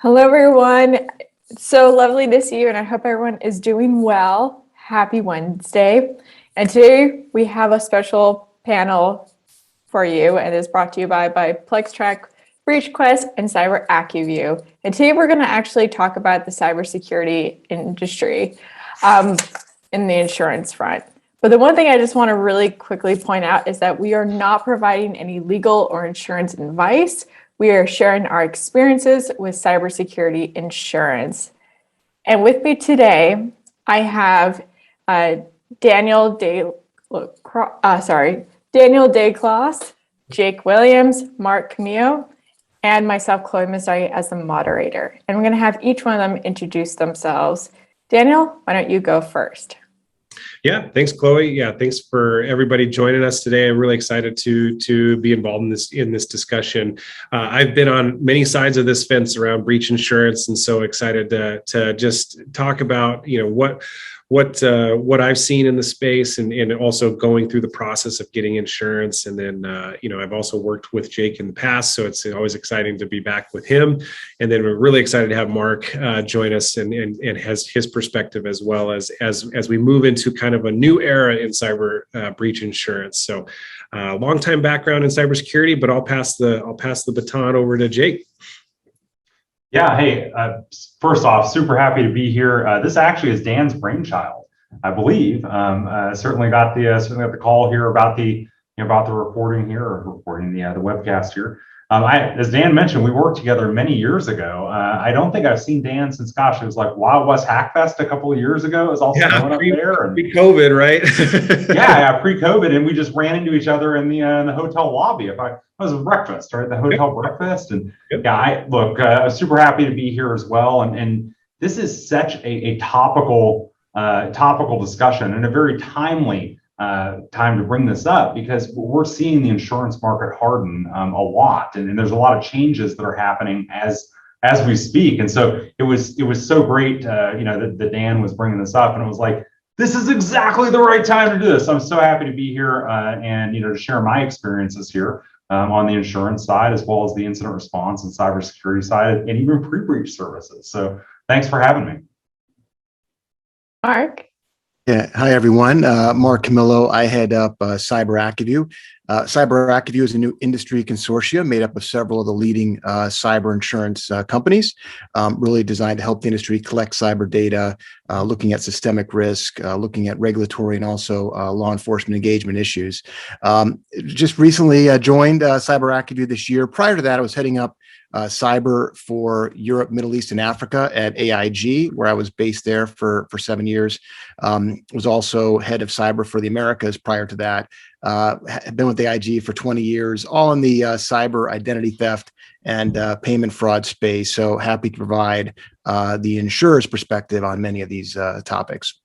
Hello, everyone. It's so lovely to see you, and I hope everyone is doing well. Happy Wednesday. And today we have a special panel for you, and it's brought to you by PlexTrac, BreachQuest, and CyberAcuView. And today we're going to actually talk about the cybersecurity industry in the insurance front. But the one thing I just want to really quickly point out is that we are not providing any legal or insurance advice. We are sharing our experiences with cybersecurity insurance. And with me today, I have Daniel DeCloss, Jake Williams, Mark Camillo, and myself, Chloe Mazzari, as the moderator. And we're going to have each one of them introduce themselves. Daniel, why don't you go first? Yeah, thanks, Chloe. Yeah, thanks for everybody joining us today. I'm really excited to be involved in this discussion. I've been on many sides of this fence around breach insurance, and so excited to just talk about what I've seen in the space, and also going through the process of getting insurance. And then I've also worked with Jake in the past, so it's always exciting to be back with him. And then we're really excited to have Mark join us and has his perspective as well as we move into kind of a new era in cyber breach insurance. So long time background in cybersecurity, but I'll pass the baton over to Jake. Yeah, hey, first off, super happy to be here. This actually is Dan's brainchild, I believe. Certainly got the call here about the recording here, or recording the webcast here. As Dan mentioned, we worked together many years ago. I don't think I've seen Dan since, gosh, it was like Wild West Hackfest a couple of years ago. It was all snowing up there. Pre-COVID, right? yeah, pre-COVID, and we just ran into each other in the hotel lobby. It was a breakfast, right? The hotel breakfast. And yeah, I'm super happy to be here as well. And this is such a topical discussion, and a very timely time to bring this up, because we're seeing the insurance market harden a lot, and there's a lot of changes that are happening as we speak. And so it was so great, that Dan was bringing this up, and it was like, this is exactly the right time to do this. I'm so happy to be here and to share my experiences here on the insurance side, as well as the incident response and cybersecurity side, and even pre-breach services. So thanks for having me. Mark. Yeah. Hi, everyone. Mark Camillo. I head up CyberAcuView. CyberAcuView is a new industry consortium made up of several of the leading cyber insurance companies, really designed to help the industry collect cyber data, looking at systemic risk, looking at regulatory and also law enforcement engagement issues. Just recently joined CyberAcuView this year. Prior to that, I was heading up cyber for Europe, Middle East, and Africa at AIG, where I was based there for 7 years. Was also head of cyber for the Americas prior to that. Had been with AIG for 20 years, all in the cyber identity theft and payment fraud space. So happy to provide the insurer's perspective on many of these topics.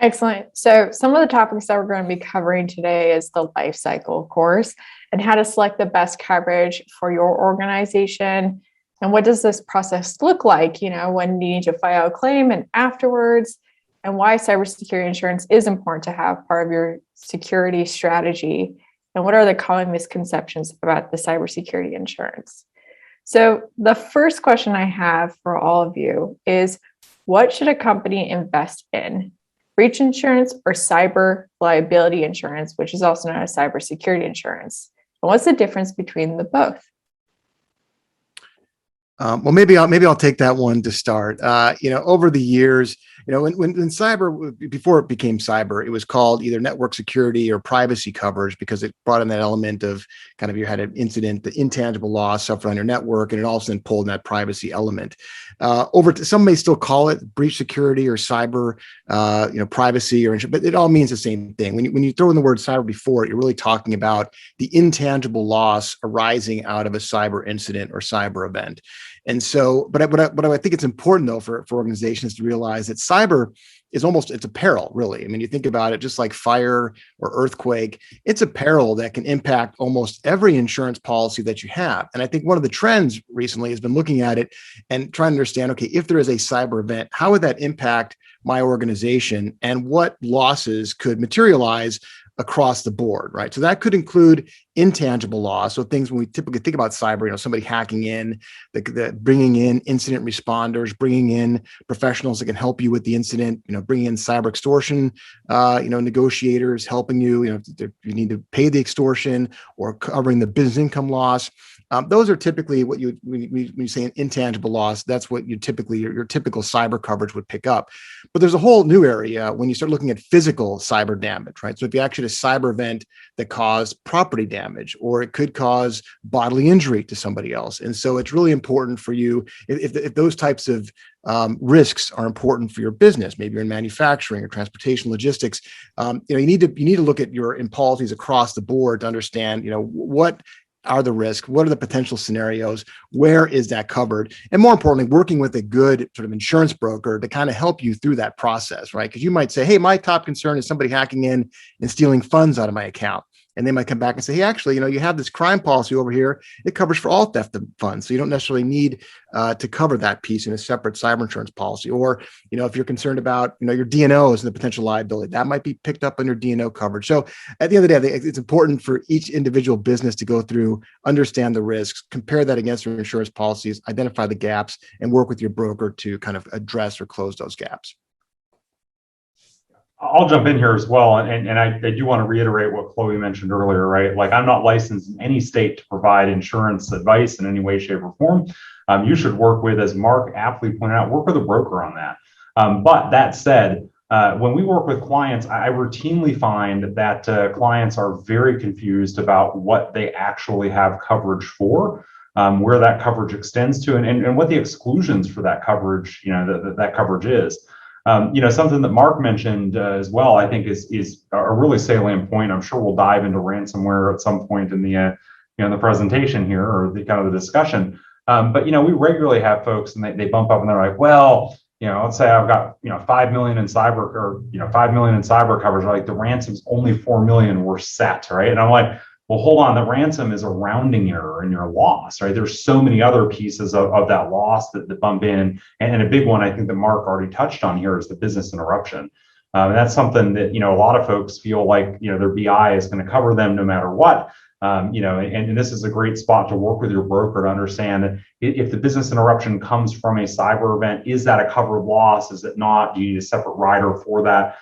Excellent. So some of the topics that we're going to be covering today is the life cycle, of course, and how to select the best coverage for your organization. And what does this process look like, when you need to file a claim and afterwards, and why cybersecurity insurance is important to have part of your security strategy. And what are the common misconceptions about the cybersecurity insurance? So the first question I have for all of you is, what should a company invest in? Breach insurance or cyber liability insurance, which is also known as cybersecurity insurance? And what's the difference between the both? Well, maybe I'll take that one to start. Over the years, when cyber, before it became cyber, it was called either network security or privacy coverage, because it brought in that element of kind of, you had an incident, the intangible loss suffered on your network, and it also then pulled in that privacy element. Some may still call it breach security or cyber, privacy or, but it all means the same thing. When you throw in the word cyber before it, you're really talking about the intangible loss arising out of a cyber incident or cyber event. And so, but I think it's important, though, for organizations to realize that cyber is it's a peril, really. I mean, you think about it, just like fire or earthquake, it's a peril that can impact almost every insurance policy that you have. And I think one of the trends recently has been looking at it and trying to understand, okay, if there is a cyber event, how would that impact my organization, and what losses could materialize across the board, right? So that could include intangible loss. So things when we typically think about cyber, somebody hacking in, bringing in incident responders, bringing in professionals that can help you with the incident, bringing in cyber extortion, negotiators helping you, if you need to pay the extortion, or covering the business income loss. Those are typically what when you say an intangible loss, that's what you typically, your typical cyber coverage would pick up. But there's a whole new area when you start looking at physical cyber damage, right? So if you actually had a cyber event that caused property damage, or it could cause bodily injury to somebody else. And so it's really important for you, if those types of risks are important for your business, maybe you're in manufacturing or transportation logistics, you need to look at your policies across the board to understand, what are the risks? What are the potential scenarios? Where is that covered? And more importantly, working with a good sort of insurance broker to kind of help you through that process, right? Because you might say, hey, my top concern is somebody hacking in and stealing funds out of my account. And they might come back and say, hey, actually, you have this crime policy over here. It covers for all theft of funds. So you don't necessarily need to cover that piece in a separate cyber insurance policy. Or, if you're concerned about, your D&Os and the potential liability, that might be picked up under D&O coverage. So at the end of the day, I think it's important for each individual business to go through, understand the risks, compare that against your insurance policies, identify the gaps, and work with your broker to kind of address or close those gaps. I'll jump in here as well. And I do want to reiterate what Chloe mentioned earlier, right? Like, I'm not licensed in any state to provide insurance advice in any way, shape, or form. You should work with, as Mark aptly pointed out, work with a broker on that. But that said, when we work with clients, I routinely find that clients are very confused about what they actually have coverage for, where that coverage extends to, and what the exclusions for that coverage, that coverage is. Something that Mark mentioned as well, I think is a really salient point. I'm sure we'll dive into ransomware at some point in the the presentation here, or the kind of the discussion. But we regularly have folks, and they bump up and they're like, well, let's say I've got 5 million in cyber, or 5 million in cyber coverage. Like, the ransom's only 4 million. We're set, right? And I'm like, well, hold on, the ransom is a rounding error in your loss, right? There's so many other pieces of that loss that bump in. And a big one, I think that Mark already touched on here, is the business interruption. And that's something that, a lot of folks feel like, their BI is going to cover them no matter what. And this is a great spot to work with your broker to understand that if the business interruption comes from a cyber event, is that a covered loss? Is it not? Do you need a separate rider for that?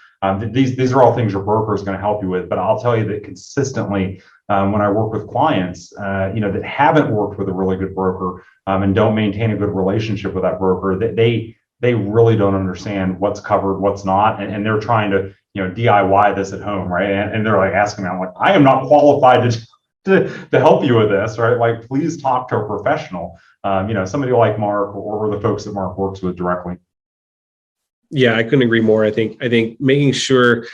These are all things your broker is going to help you with. But I'll tell you that consistently, when I work with clients, that haven't worked with a really good broker and don't maintain a good relationship with that broker, that they really don't understand what's covered, what's not, and they're trying to DIY this at home, right? And they're like asking me, I'm like, I am not qualified to help you with this, right? Like, please talk to a professional, somebody like Mark, or the folks that Mark works with directly. Yeah, I couldn't agree more. I think making sure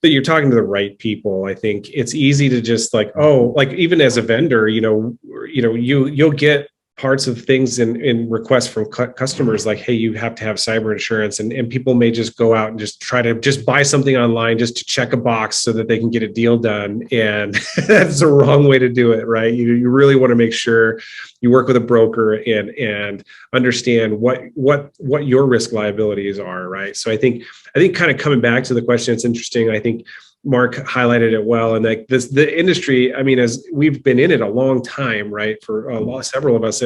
that you're talking to the right people. I think it's easy to just even as a vendor, you'll get parts of things in requests from customers like, hey, you have to have cyber insurance, and people may just go out and just try to just buy something online just to check a box so that they can get a deal done. And that's the wrong way to do it, right? You really want to make sure you work with a broker and understand what your risk liabilities are, right? So I think kind of coming back to the question, it's interesting. I think Mark highlighted it well, and like the industry, I mean, as we've been in it a long time, right, for several of us,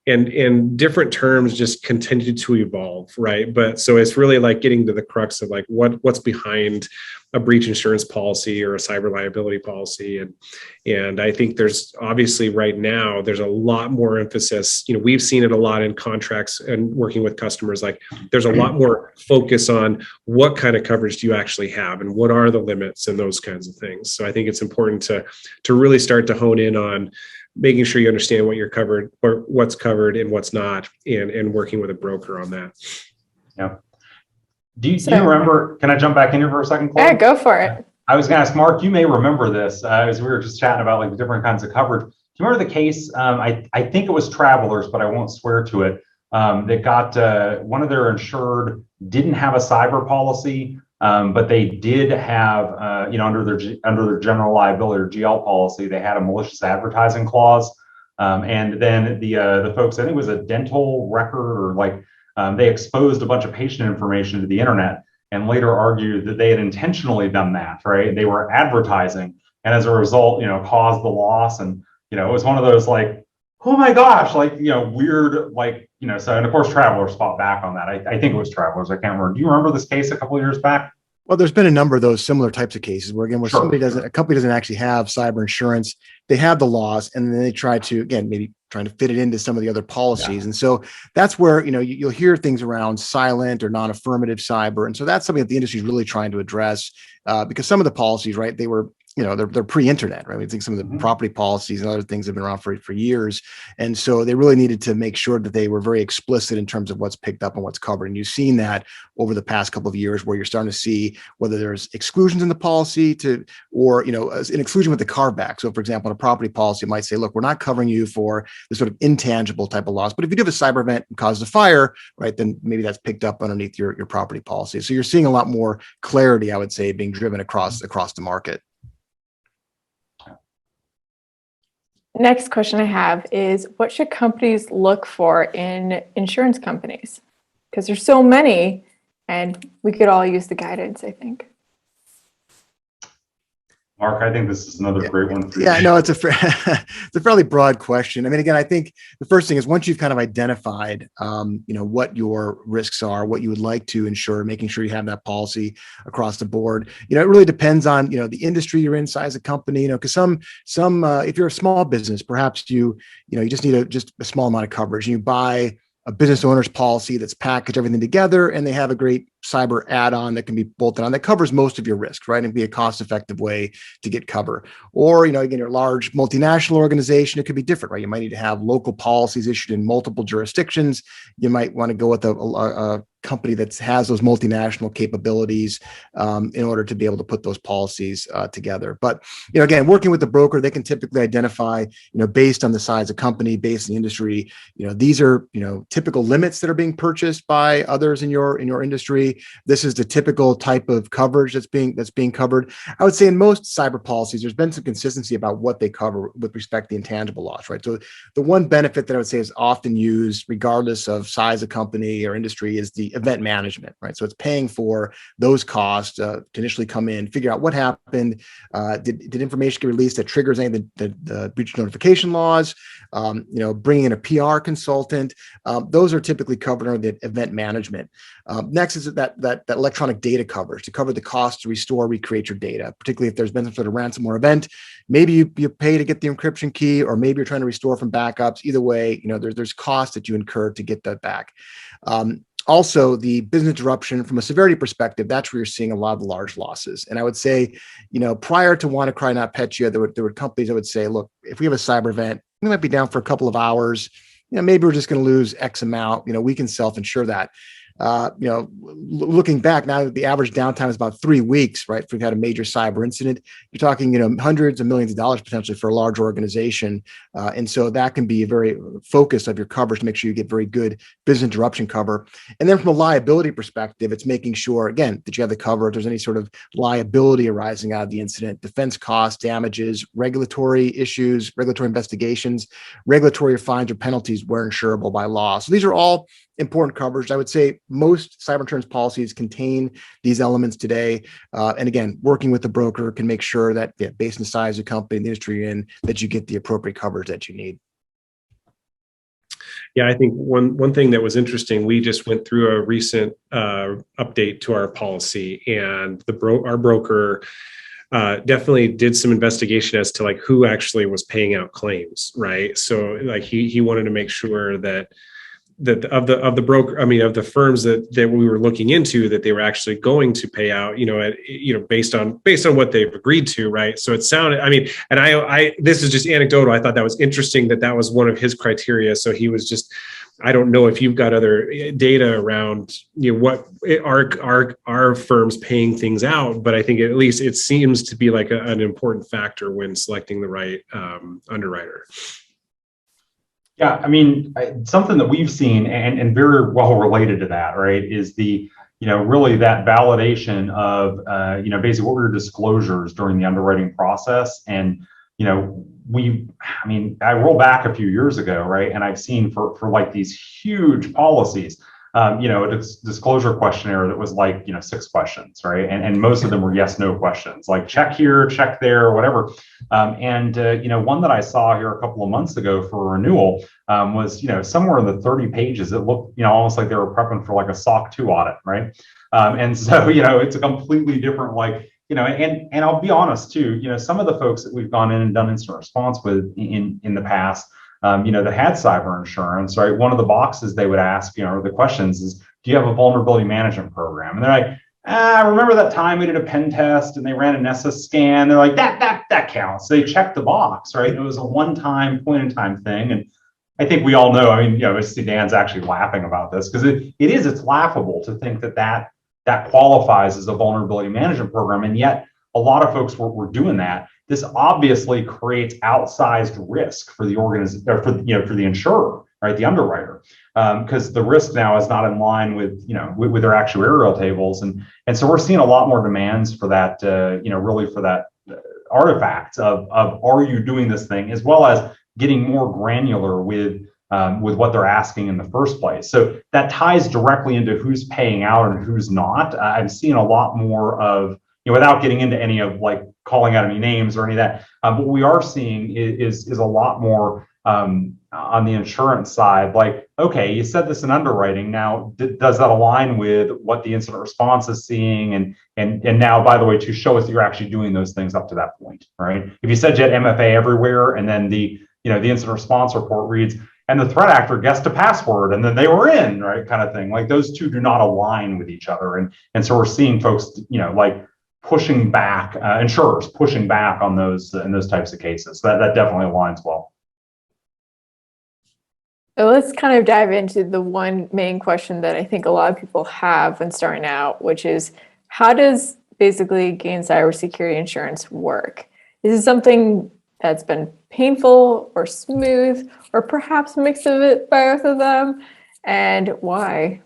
and different terms just continue to evolve, right? But so it's really like getting to the crux of like what's behind a breach insurance policy or a cyber liability policy, and I think there's obviously right now there's a lot more emphasis. We've seen it a lot in contracts and working with customers. Like, there's a lot more focus on what kind of coverage do you actually have, and what are the limits, and those kinds of things. So I think it's important to really start to hone in on making sure you understand what you're covered, or what's covered and what's not, and working with a broker on that. Yeah. Do you remember, can I jump back in here for a second, Chloe? Yeah, go for it. I was going to ask Mark, you may remember this as we were just chatting about like different kinds of coverage. Do you remember the case? I think it was Travelers, but I won't swear to it. That got one of their insured didn't have a cyber policy, but they did have, under their general liability or GL policy, they had a malicious advertising clause. And then the folks, I think it was a dental record, or like, they exposed a bunch of patient information to the internet, and later argued that they had intentionally done that, right? They were advertising, and as a result, caused the loss. And, it was one of those like, oh my gosh, like, weird, like, so, and of course, Travelers fought back on that. I think it was Travelers. I can't remember. Do you remember this case a couple of years back? Well, there's been a number of those similar types of cases where, again, where Sure, a company doesn't actually have cyber insurance. They have the loss, and then they try to, again, maybe trying to fit it into some of the other policies. Yeah. And so that's where, you'll hear things around silent or non-affirmative cyber. And so that's something that the industry is really trying to address, because some of the policies, right, they were, they're pre-internet, right? We think some of the property policies and other things have been around for years. And so they really needed to make sure that they were very explicit in terms of what's picked up and what's covered. And you've seen that over the past couple of years, where you're starting to see whether there's exclusions in the policy or an exclusion with the carve back. So for example, in a property policy, it might say, look, we're not covering you for the sort of intangible type of loss, but if you do have a cyber event and causes a fire, right, then maybe that's picked up underneath your property policy. So you're seeing a lot more clarity, I would say, being driven across the market. Next question I have is, what should companies look for in insurance companies? Because there's so many, and we could all use the guidance, I think. Mark, I think this is another great one for you. Yeah, no, it's a fairly broad question. I mean, again, I think the first thing is, once you've kind of identified, what your risks are, what you would like to insure, making sure you have that policy across the board. It really depends on, the industry you're in, size of company, because some, if you're a small business, perhaps you just need just a small amount of coverage, and you buy a business owner's policy that's packaged everything together, and they have a great cyber add-on that can be bolted on that covers most of your risks, right? And be a cost-effective way to get cover. Or, again, you're a large multinational organization, it could be different, right? You might need to have local policies issued in multiple jurisdictions. You might want to go with a company that has those multinational capabilities in order to be able to put those policies together. But, again, working with the broker, they can typically identify, based on the size of company, based on the industry, these are, typical limits that are being purchased by others in your industry. This is the typical type of coverage that's being covered. I would say in most cyber policies, there's been some consistency about what they cover with respect to the intangible loss, right? So the one benefit that I would say is often used, regardless of size of company or industry, is the event management, right? So it's paying for those costs to initially come in, figure out what happened, did information get released that triggers any of the breach notification laws, bringing in a PR consultant. Those are typically covered under the event management. Next is that electronic data coverage to cover the cost to restore, recreate your data, particularly if there's been some sort of ransomware event. Maybe you pay to get the encryption key, or maybe you're trying to restore from backups. Either way, there's costs that you incur to get that back. Also, the business interruption from a severity perspective, that's where you're seeing a lot of the large losses. And I would say, prior to WannaCry NotPetya, there were companies that would say, look, if we have a cyber event, we might be down for a couple of hours. Maybe we're just going to lose X amount. We can self-insure that. Looking back now, the average downtime is about 3 weeks, right? If we've had a major cyber incident, you're talking, hundreds of millions of dollars potentially for a large organization. And so that can be a very focus of your coverage to make sure you get very good business interruption cover. And then from a liability perspective, it's making sure, again, that you have the cover if there's any sort of liability arising out of the incident, defense costs, damages, regulatory issues, regulatory investigations, regulatory fines or penalties where insurable by law. So these are all important coverage. I would say most cyber insurance policies contain these elements today. And again, working with the broker can make sure that, based on the size of the company and the industry you're in, that you get the appropriate coverage that you need. Yeah, I think one thing that was interesting, we just went through a recent update to our policy, and our broker definitely did some investigation as to who actually was paying out claims, right? So he wanted to make sure that of the firms that we were looking into, that they were actually going to pay out, based on what they've agreed to, right? So it sounded, and I this is just anecdotal. I thought that was interesting that was one of his criteria. So he was just, I don't know if you've got other data around, what are firms paying things out, but I think at least it seems to be an important factor when selecting the right underwriter. Yeah, something that we've seen and very well related to that, right, is the, really that validation of, basically what were your disclosures during the underwriting process. And, I roll back a few years ago, right, and I've seen for these huge policies, a disclosure questionnaire that was like, 6 questions, right? And most of them were yes, no questions, like check here, check there, whatever. One that I saw here a couple of months ago for renewal was, somewhere in the 30 pages. It looked, almost like they were prepping for like a SOC 2 audit, right? And so, it's a completely different, like, and I'll be honest too, some of the folks that we've gone in and done incident response with in the past, that had cyber insurance, right? One of the boxes they would ask, or the questions is, do you have a vulnerability management program? And they're like, remember that time we did a pen test and they ran an SS scan? They're like, that counts. They checked the box, right? It was a one-time, point-in-time thing. And I think we all know, I see Dan's actually laughing about this because it's laughable to think that qualifies as a vulnerability management program. And yet a lot of folks were doing that. This obviously creates outsized risk for the organization, or for the insurer, right? The underwriter, because the risk now is not in line with with their actuarial tables, and so we're seeing a lot more demands for that, really for that artifact of are you doing this thing, as well as getting more granular with what they're asking in the first place. So that ties directly into who's paying out and who's not. I'm seeing a lot more of, without getting into any of like calling out any names or any of that, what we are seeing is a lot more on the insurance side. Like, okay, you said this in underwriting. Now, does that align with what the incident response is seeing? And now, by the way, to show us that you're actually doing those things up to that point, right? If you said you had MFA everywhere, and then the incident response report reads, and the threat actor guessed a password, and then they were in, right, kind of thing. Like, those two do not align with each other, and so we're seeing folks, like, pushing back, insurers pushing back on those in those types of cases. That definitely aligns well. So let's kind of dive into the one main question that I think a lot of people have when starting out, which is, how does basically gain cybersecurity insurance work? Is it something that's been painful or smooth, or perhaps a mix of it, both of them, and why?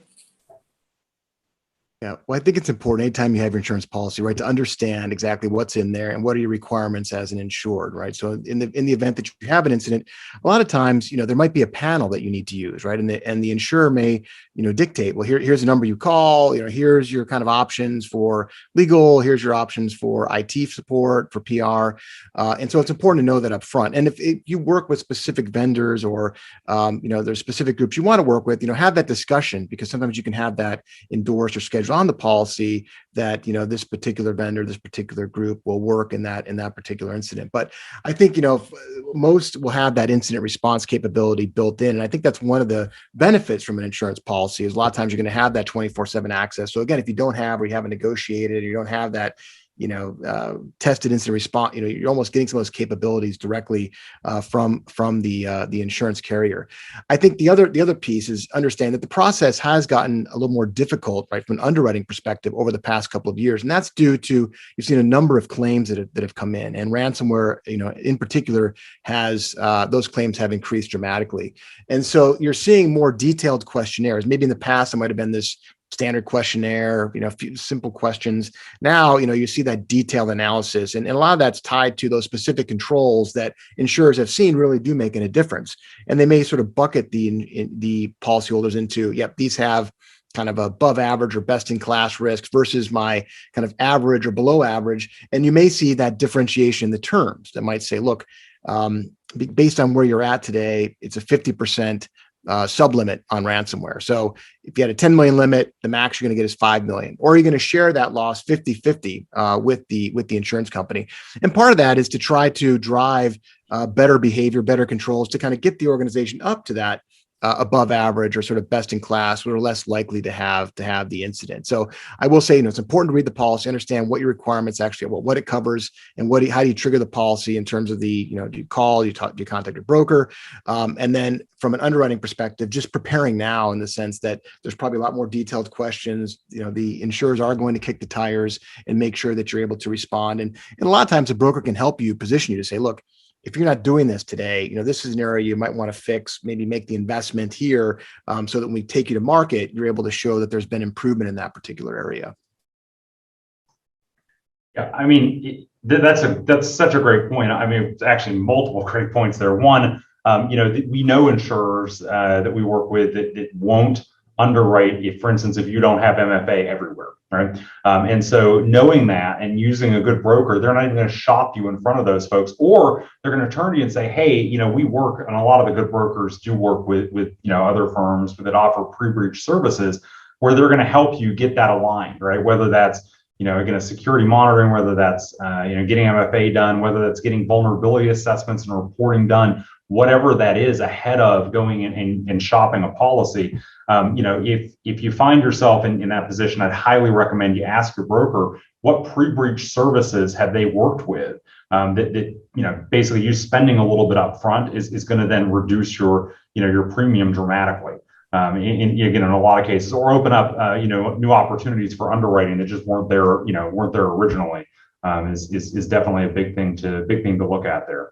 Yeah, well, I think it's important anytime you have your insurance policy, right, to understand exactly what's in there and what are your requirements as an insured, right? So in the event that you have an incident, a lot of times, there might be a panel that you need to use, right? And the insurer may, dictate, well, here's the number you call, here's your kind of options for legal, here's your options for IT support, for PR. And so it's important to know that up front. And if you work with specific vendors or, there's specific groups you want to work with, have that discussion, because sometimes you can have that endorsed or scheduled on the policy that this particular vendor, this particular group will work in that particular incident. But I think most will have that incident response capability built in, and I think that's one of the benefits from an insurance policy. Is a lot of times you're going to have that 24/7 access. So again, if you don't have, or you haven't negotiated, or you don't have that tested incident response, you're almost getting some of those capabilities directly from the insurance carrier. I think the other piece is understand that the process has gotten a little more difficult, right, from an underwriting perspective over the past couple of years, and that's due to, you've seen a number of claims that have come in, and ransomware, in particular, has those claims have increased dramatically, and so you're seeing more detailed questionnaires. Maybe in the past it might have been this standard questionnaire, a few simple questions. Now, you see that detailed analysis, and a lot of that's tied to those specific controls that insurers have seen really do make a difference. And they may sort of bucket the policyholders into, yep, these have kind of above average or best in class risk versus my kind of average or below average. And you may see that differentiation in the terms that might say, look, based on where you're at today, it's a 50% sublimit on ransomware. So if you had a 10 million limit, the max you're going to get is 5 million, or you're going to share that loss 50-50 with the insurance company. And part of that is to try to drive better behavior, better controls, to kind of get the organization up to that above average or sort of best in class, we're less likely to have the incident. So I will say, it's important to read the policy, understand what your requirements actually are, what it covers, and how do you trigger the policy in terms of the, do you call, do you contact your broker? And then from an underwriting perspective, just preparing now in the sense that there's probably a lot more detailed questions. The insurers are going to kick the tires and make sure that you're able to respond. And a lot of times a broker can help you position you to say, look, if you're not doing this today, this is an area you might want to fix, maybe make the investment here, so that when we take you to market, you're able to show that there's been improvement in that particular area. Yeah, I mean, that's such a great point. I mean, it's actually multiple great points there. One, we know insurers that we work with that won't underwrite if, for instance, if you don't have MFA everywhere, right? And so knowing that and using a good broker, they're not even going to shop you in front of those folks, or they're going to turn to you and say, hey, we work, and a lot of the good brokers do work with other firms that offer pre-breach services where they're going to help you get that aligned, right? Whether that's again, security monitoring, whether that's, getting MFA done, whether that's getting vulnerability assessments and reporting done, whatever that is ahead of going in and shopping a policy. If you find yourself in that position, I'd highly recommend you ask your broker, what pre-breach services have they worked with? That basically you spending a little bit up front is going to then reduce your premium dramatically. In a lot of cases, or open up new opportunities for underwriting that just weren't there originally. Is definitely a big thing to look at there.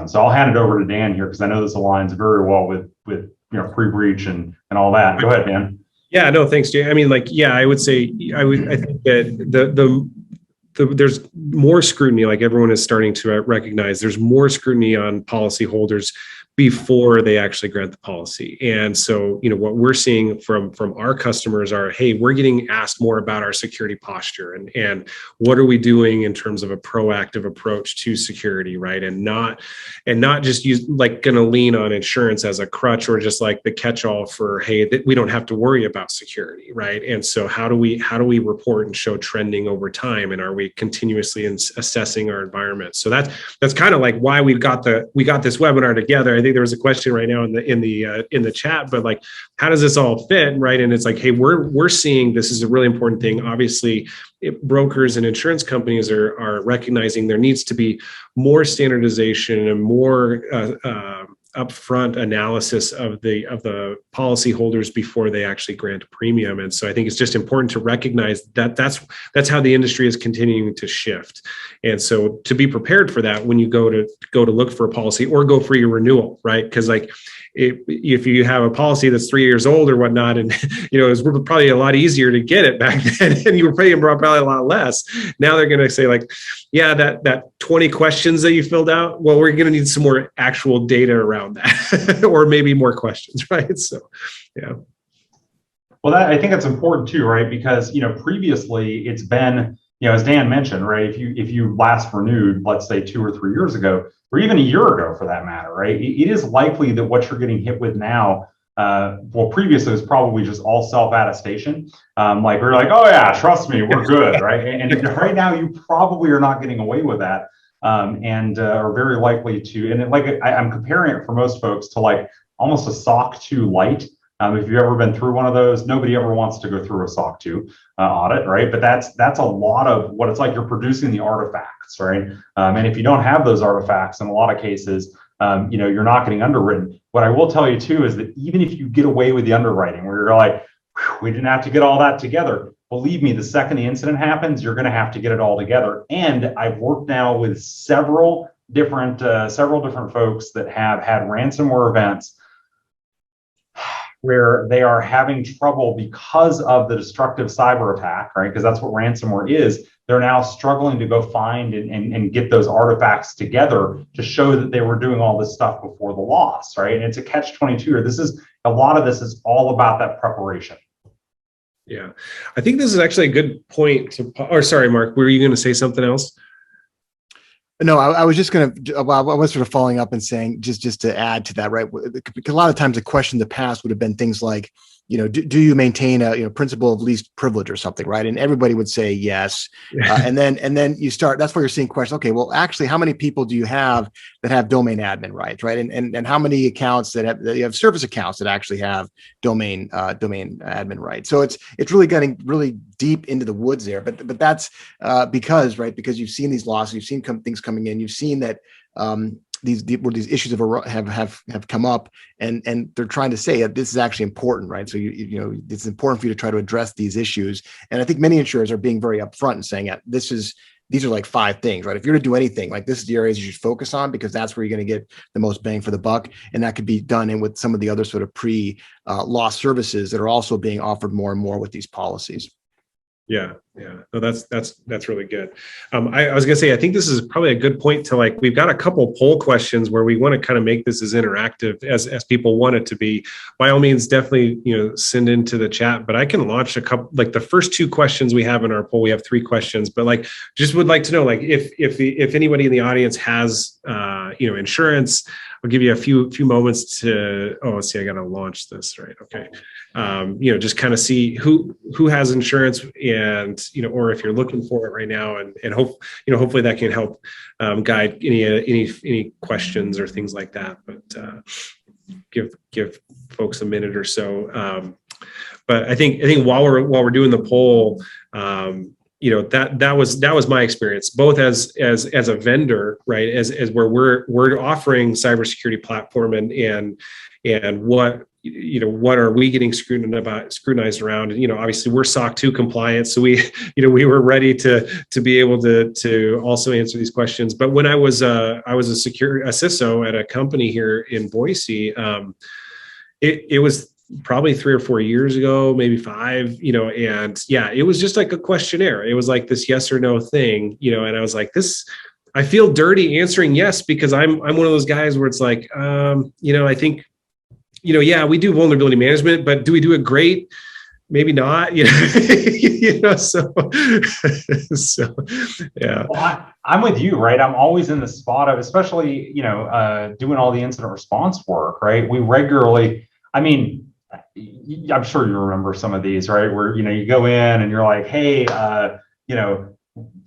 So I'll hand it over to Dan here because I know this aligns very well with pre-breach and all that. Go ahead, Dan. Yeah, no, thanks, Jay. I mean, I would say I think that there's more scrutiny, like everyone is starting to recognize there's more scrutiny on policyholders before they actually grant the policy. And so, what we're seeing from our customers are, hey, we're getting asked more about our security posture and what are we doing in terms of a proactive approach to security, right? And not just going to lean on insurance as a crutch or just like the catch-all for, hey, that we don't have to worry about security, right? And so how do we report and show trending over time, and are we continuously assessing our environment? So that's kind of like why we got this webinar together. I think there was a question right now in the chat, but like, how does this all fit, right? And it's like, hey, we're seeing this is a really important thing. Obviously, brokers and insurance companies are recognizing there needs to be more standardization and more upfront analysis of the policyholders before they actually grant a premium. And so I think it's just important to recognize that that's how the industry is continuing to shift. And so to be prepared for that when you go to look for a policy or go for your renewal, right? Because like if you have a policy that's 3 years old or whatnot, and it's probably a lot easier to get it back then, and you were paying probably a lot less. Now they're going to say like, yeah, that 20 questions that you filled out, well, we're going to need some more actual data around that, or maybe more questions, right? So, yeah. Well, I think that's important too, right? Because previously it's been, as Dan mentioned, right? If you last renewed, let's say 2 or 3 years ago, or even a year ago for that matter, right? It is likely that what you're getting hit with now, previously it was probably just all self-attestation. Like we're like, oh yeah, trust me, we're good, right? And right now you probably are not getting away with that, and are very likely to. And I'm comparing it for most folks to like almost a SOC 2 light. If you've ever been through one of those, nobody ever wants to go through a SOC 2 audit, right? But that's a lot of what it's like. You're producing the artifacts, right? And if you don't have those artifacts, in a lot of cases, you're not getting underwritten. What I will tell you too is that even if you get away with the underwriting, where you're like, we didn't have to get all that together, believe me, the second the incident happens, you're going to have to get it all together. And I've worked now with several different folks that have had ransomware events where they are having trouble because of the destructive cyber attack, right? Because that's what ransomware is. They're now struggling to go find and get those artifacts together to show that they were doing all this stuff before the loss, right? And it's a catch-22. A lot of this is all about that preparation. Yeah, I think this is actually a good point sorry, Mark, were you going to say something else? No, I was just going to, I was sort of following up and saying, just to add to that, right? Because a lot of times the question in the past would have been things like, do you maintain a principle of least privilege or something, right? And everybody would say yes. And then you start, that's where you're seeing questions. Okay, well, actually, how many people do you have that have domain admin rights, right? And how many accounts that you have service accounts that actually have domain admin rights? So it's really getting really deep into the woods there. But that's because you've seen these losses, you've seen things coming in, you've seen that these issues have come up, and they're trying to say that this is actually important, right? So it's important for you to try to address these issues. And I think many insurers are being very upfront and saying that these are like 5 things, right? If you're to do anything, like this is the areas you should focus on, because that's where you're going to get the most bang for the buck. And that could be done in with some of the other sort of pre-loss services that are also being offered more and more with these policies. Yeah. No, that's really good. I was gonna say, I think this is probably a good point to, like, we've got a couple poll questions where we want to kind of make this as interactive as people want it to be. By all means, definitely, send into the chat, but I can launch a couple, like the first two questions we have in our poll. We have 3 questions, but like, just would like to know, like, if anybody in the audience has, insurance. I'll give you a few moments to, let's see, I got to launch this, right? Okay. Just kind of see who has insurance, and, or if you're looking for it right now, and hopefully that can help guide any questions or things like that. But give folks a minute or so. But I think while we're doing the poll, that was my experience, both as a vendor, right? As where we're offering cybersecurity platform, and what are we getting scrutinized around? And, obviously we're SOC 2 compliant, so we were ready to be able to also answer these questions. But when I was a CISO at a company here in Boise, it was probably 3 or 4 years ago, maybe 5, and yeah, it was just like a questionnaire. It was like this yes or no thing, and I was like, I feel dirty answering yes, because I'm one of those guys where it's like, I think, yeah, we do vulnerability management, but do we do it great? Maybe not, so yeah. Well, I'm with you, right? I'm always in the spot of, especially, doing all the incident response work, right? We regularly, I'm sure you remember some of these, right? Where, you go in and you're like, hey,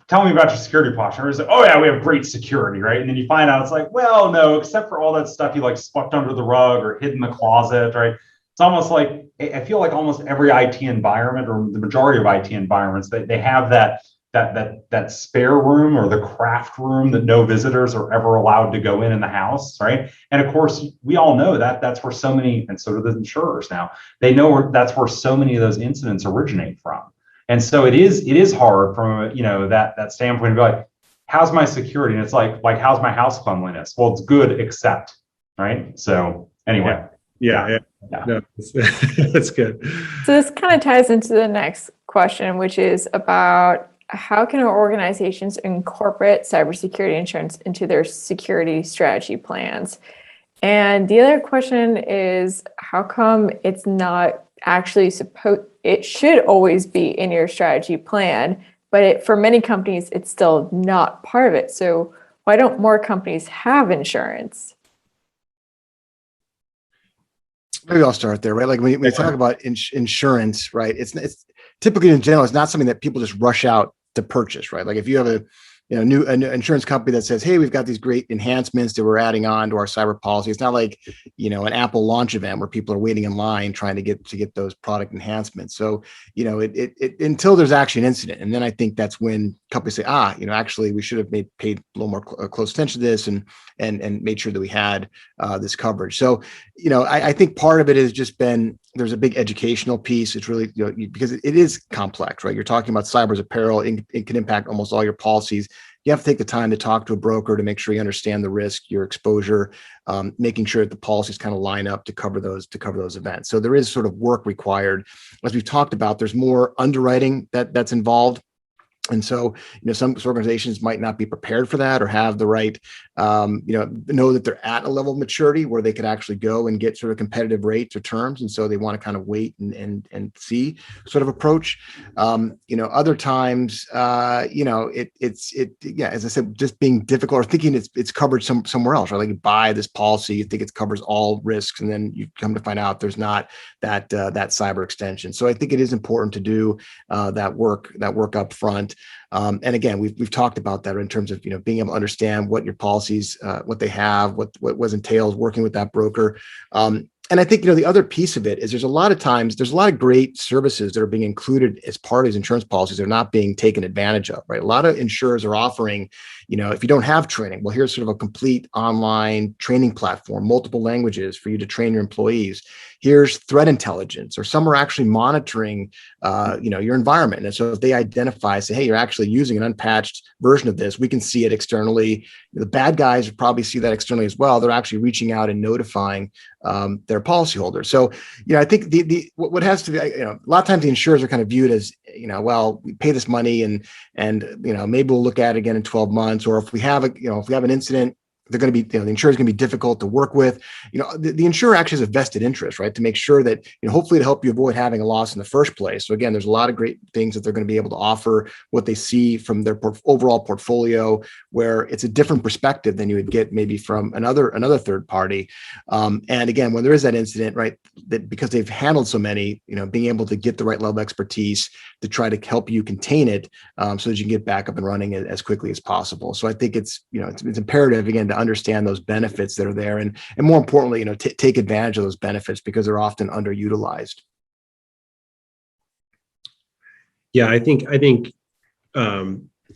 tell me about your security posture. It's like, oh yeah, we have great security, right? And then you find out it's like, well, no, except for all that stuff you like swept under the rug or hid in the closet, right? It's almost like, I feel like almost every IT environment, or the majority of IT environments, they have that spare room or the craft room that no visitors are ever allowed to go in the house, right? And of course, we all know that that's where so many, and so do the insurers now, they know that's where so many of those incidents originate from. And so it is hard from that standpoint to be like, how's my security? And it's like how's my house cleanliness? Well, it's good, except, right? So anyway. Yeah. No, that's good. So this kind of ties into the next question, which is about how can organizations incorporate cybersecurity insurance into their security strategy plans? And the other question is, how come it's not actually it should always be in your strategy plan, but for many companies, it's still not part of it. So why don't more companies have insurance? Maybe I'll start there, right? Like when you talk about insurance, right? It's typically, in general, it's not something that people just rush out to purchase, right? Like if you have a new insurance company that says, hey, we've got these great enhancements that we're adding on to our cyber policy. It's not like, an Apple launch event where people are waiting in line trying to get those product enhancements. So, it until there's actually an incident. And then I think that's when companies say, actually we should have paid a little more close attention to this and made sure that we had this coverage. So, I think part of it has just been, there's a big educational piece. It's really, because it is complex, right? You're talking about cyber as a peril. It can impact almost all your policies. You have to take the time to talk to a broker to make sure you understand the risk, your exposure, making sure that the policies kind of line up to cover those events. So there is sort of work required. As we've talked about, there's more underwriting that's involved. And so, some organizations might not be prepared for that or have the right, know that they're at a level of maturity where they could actually go and get sort of competitive rates or terms. And so they want to kind of wait and see sort of approach. Other times, as I said, just being difficult or thinking it's covered somewhere else, right? Like you buy this policy, you think it covers all risks, and then you come to find out there's not that cyber extension. So I think it is important to do that work up front. And again, we've talked about that in terms of being able to understand what your policies, what they have, what was entails working with that broker. And I think the other piece of it is there's a lot of great services that are being included as part of these insurance policies that are not being taken advantage of, right? A lot of insurers are offering, if you don't have training, well, here's sort of a complete online training platform, multiple languages for you to train your employees. here's threat intelligence, or some are actually monitoring, your environment. And so if they identify, say, hey, you're actually using an unpatched version of this, we can see it externally. The bad guys probably see that externally as well. They're actually reaching out and notifying their policyholders. So, I think what has to be, a lot of times the insurers are kind of viewed as, well, we pay this money and maybe we'll look at it again in 12 months, or if we have an incident, they're going to be, the insurer is going to be difficult to work with. The insurer actually has a vested interest, right, to make sure that, hopefully to help you avoid having a loss in the first place. So again, there's a lot of great things that they're going to be able to offer, what they see from their overall portfolio, where it's a different perspective than you would get maybe from another third party. And again, when there is that incident, right, that because they've handled so many, being able to get the right level of expertise to try to help you contain it, so that you can get back up and running as quickly as possible. So I think it's imperative, again, to understand those benefits that are there, and more importantly, take advantage of those benefits, because they're often underutilized. Yeah, I think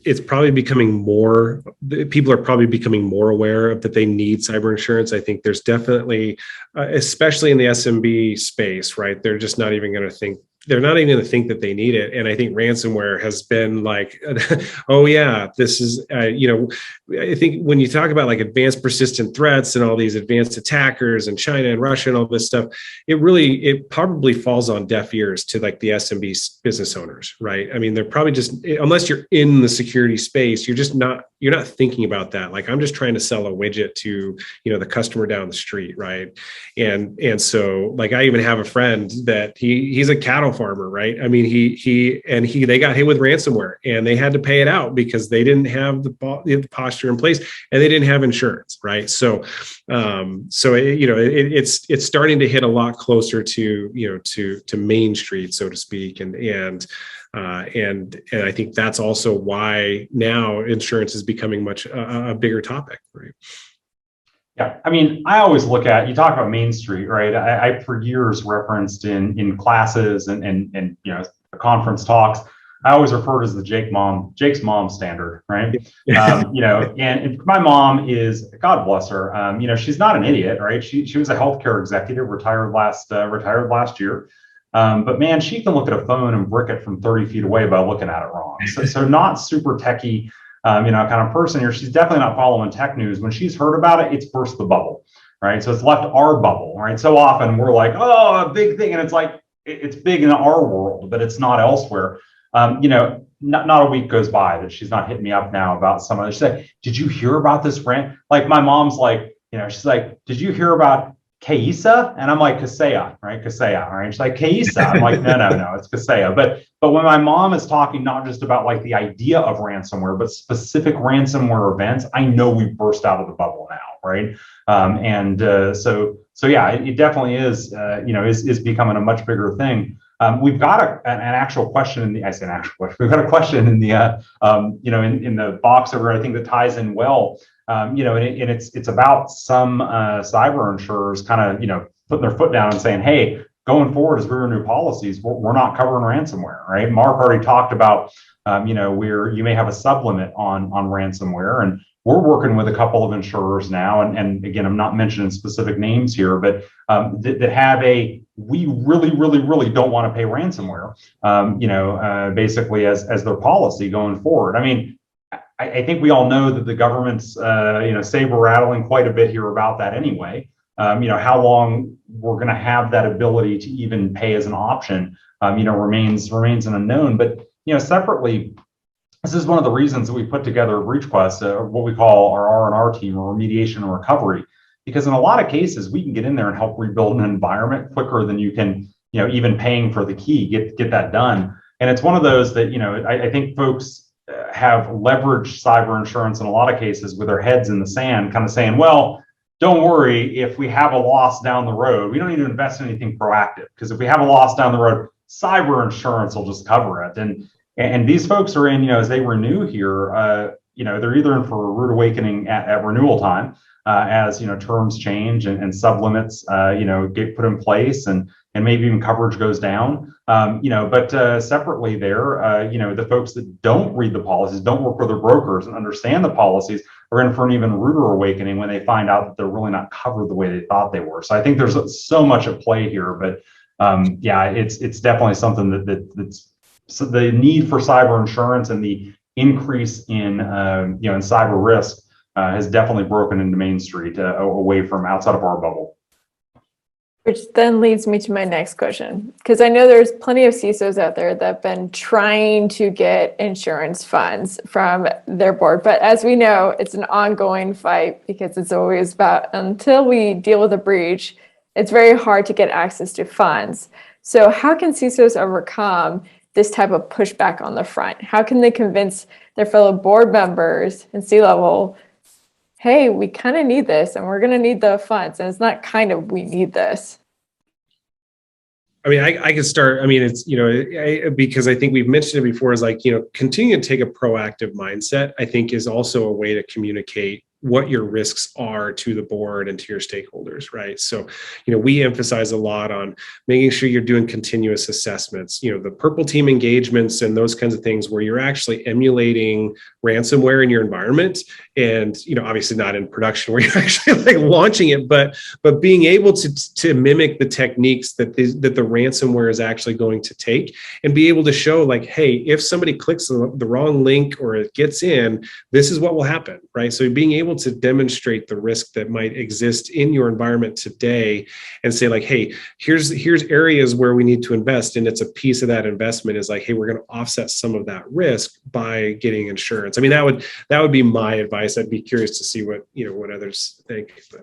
it's probably becoming more. People are probably becoming more aware of that they need cyber insurance. I think there's definitely, especially in the SMB space, right? They're just not even going to think. They're not even going to think that they need it. And I think ransomware has been like, oh yeah, this is, I think when you talk about like advanced persistent threats and all these advanced attackers and China and Russia and all this stuff, it probably falls on deaf ears to like the SMB business owners, right? I mean, they're probably just, unless you're in the security space, you're not thinking about that. Like, I'm just trying to sell a widget to, the customer down the street, right? And so like, I even have a friend that he's a cattle farmer, right? I mean, they got hit with ransomware and they had to pay it out because they didn't have the posture in place and they didn't have insurance, right? So, it's starting to hit a lot closer to Main Street, so to speak, and I think that's also why now insurance is becoming much a bigger topic, right? Yeah, I mean, I always look at, you talk about Main Street, right? I for years referenced in classes and conference talks, I always referred as the Jake's mom standard, right? And my mom is, God bless her, she's not an idiot, right? She was a healthcare executive, retired last year. But man, she can look at a phone and brick it from 30 feet away by looking at it wrong. So not super techie, kind of person here. She's definitely not following tech news. When she's heard about it, it's burst the bubble, right? So it's left our bubble, right? So often we're like, oh, a big thing. And it's like, it's big in our world, but it's not elsewhere. Not a week goes by that she's not hitting me up now about some other. She's like, did you hear about this rant? Like my mom's like, she's like, did you hear about Kaisa? And I'm like, Kaseya, right? Kaseya, right? She's like, Kaisa. I'm like, no, it's Kaseya. But when my mom is talking not just about like the idea of ransomware, but specific ransomware events, I know we burst out of the bubble now, right? So yeah, it definitely is, is becoming a much bigger thing. We've got an actual question in the, I say an actual question, we've got a question in the, in the box over, I think that ties in well. And it's about some cyber insurers kind of, putting their foot down and saying, hey, going forward as we renew policies, we're not covering ransomware, right? Mark already talked about, where you may have a sublimit on ransomware, and we're working with a couple of insurers now. And again, I'm not mentioning specific names here, but that have we really, really, really don't want to pay ransomware, basically as their policy going forward. I mean, I think we all know that the government's, saber rattling quite a bit here about that anyway. How long we're going to have that ability to even pay as an option, remains an unknown. But, separately, this is one of the reasons that we put together BreachQuest, what we call our R&R team, or remediation and recovery, because in a lot of cases, we can get in there and help rebuild an environment quicker than you can, even paying for the key, get that done. And it's one of those that, I think folks have leveraged cyber insurance in a lot of cases with their heads in the sand, kind of saying, well, don't worry, if we have a loss down the road, we don't need to invest in anything proactive, because if we have a loss down the road, cyber insurance will just cover it. And these folks are in, as they renew here, they're either in for a rude awakening at renewal time, as terms change and sublimits get put in place, and maybe even coverage goes down. But separately there, the folks that don't read the policies, don't work with their brokers and understand the policies, are in for an even ruder awakening when they find out that they're really not covered the way they thought they were. So I think there's so much at play here, but yeah, it's definitely something that's so the need for cyber insurance and the increase in in cyber risk has definitely broken into Main Street away from outside of our bubble. Which then leads me to my next question, because I know there's plenty of CISOs out there that have been trying to get insurance funds from their board. But as we know, it's an ongoing fight because it's always about until we deal with a breach, it's very hard to get access to funds. So how can CISOs overcome this type of pushback on the front? How can they convince their fellow board members and C-level, hey, we kind of need this and we're going to need the funds. And it's not kind of, we need this. I mean, I can start. I mean, it's, because I think we've mentioned it before, is like, continue to take a proactive mindset, I think is also a way to communicate what your risks are to the board and to your stakeholders, right? So, we emphasize a lot on making sure you're doing continuous assessments, the purple team engagements and those kinds of things where you're actually emulating ransomware in your environment. And, obviously not in production where you're actually like launching it, but being able to mimic the techniques that the ransomware is actually going to take and be able to show like, hey, if somebody clicks the wrong link or it gets in, this is what will happen, right? So being able to demonstrate the risk that might exist in your environment today and say like, hey, here's areas where we need to invest. And it's a piece of that investment is like, hey, we're going to offset some of that risk by getting insurance. I mean, that would be my advice. I'd be curious to see what others think. But.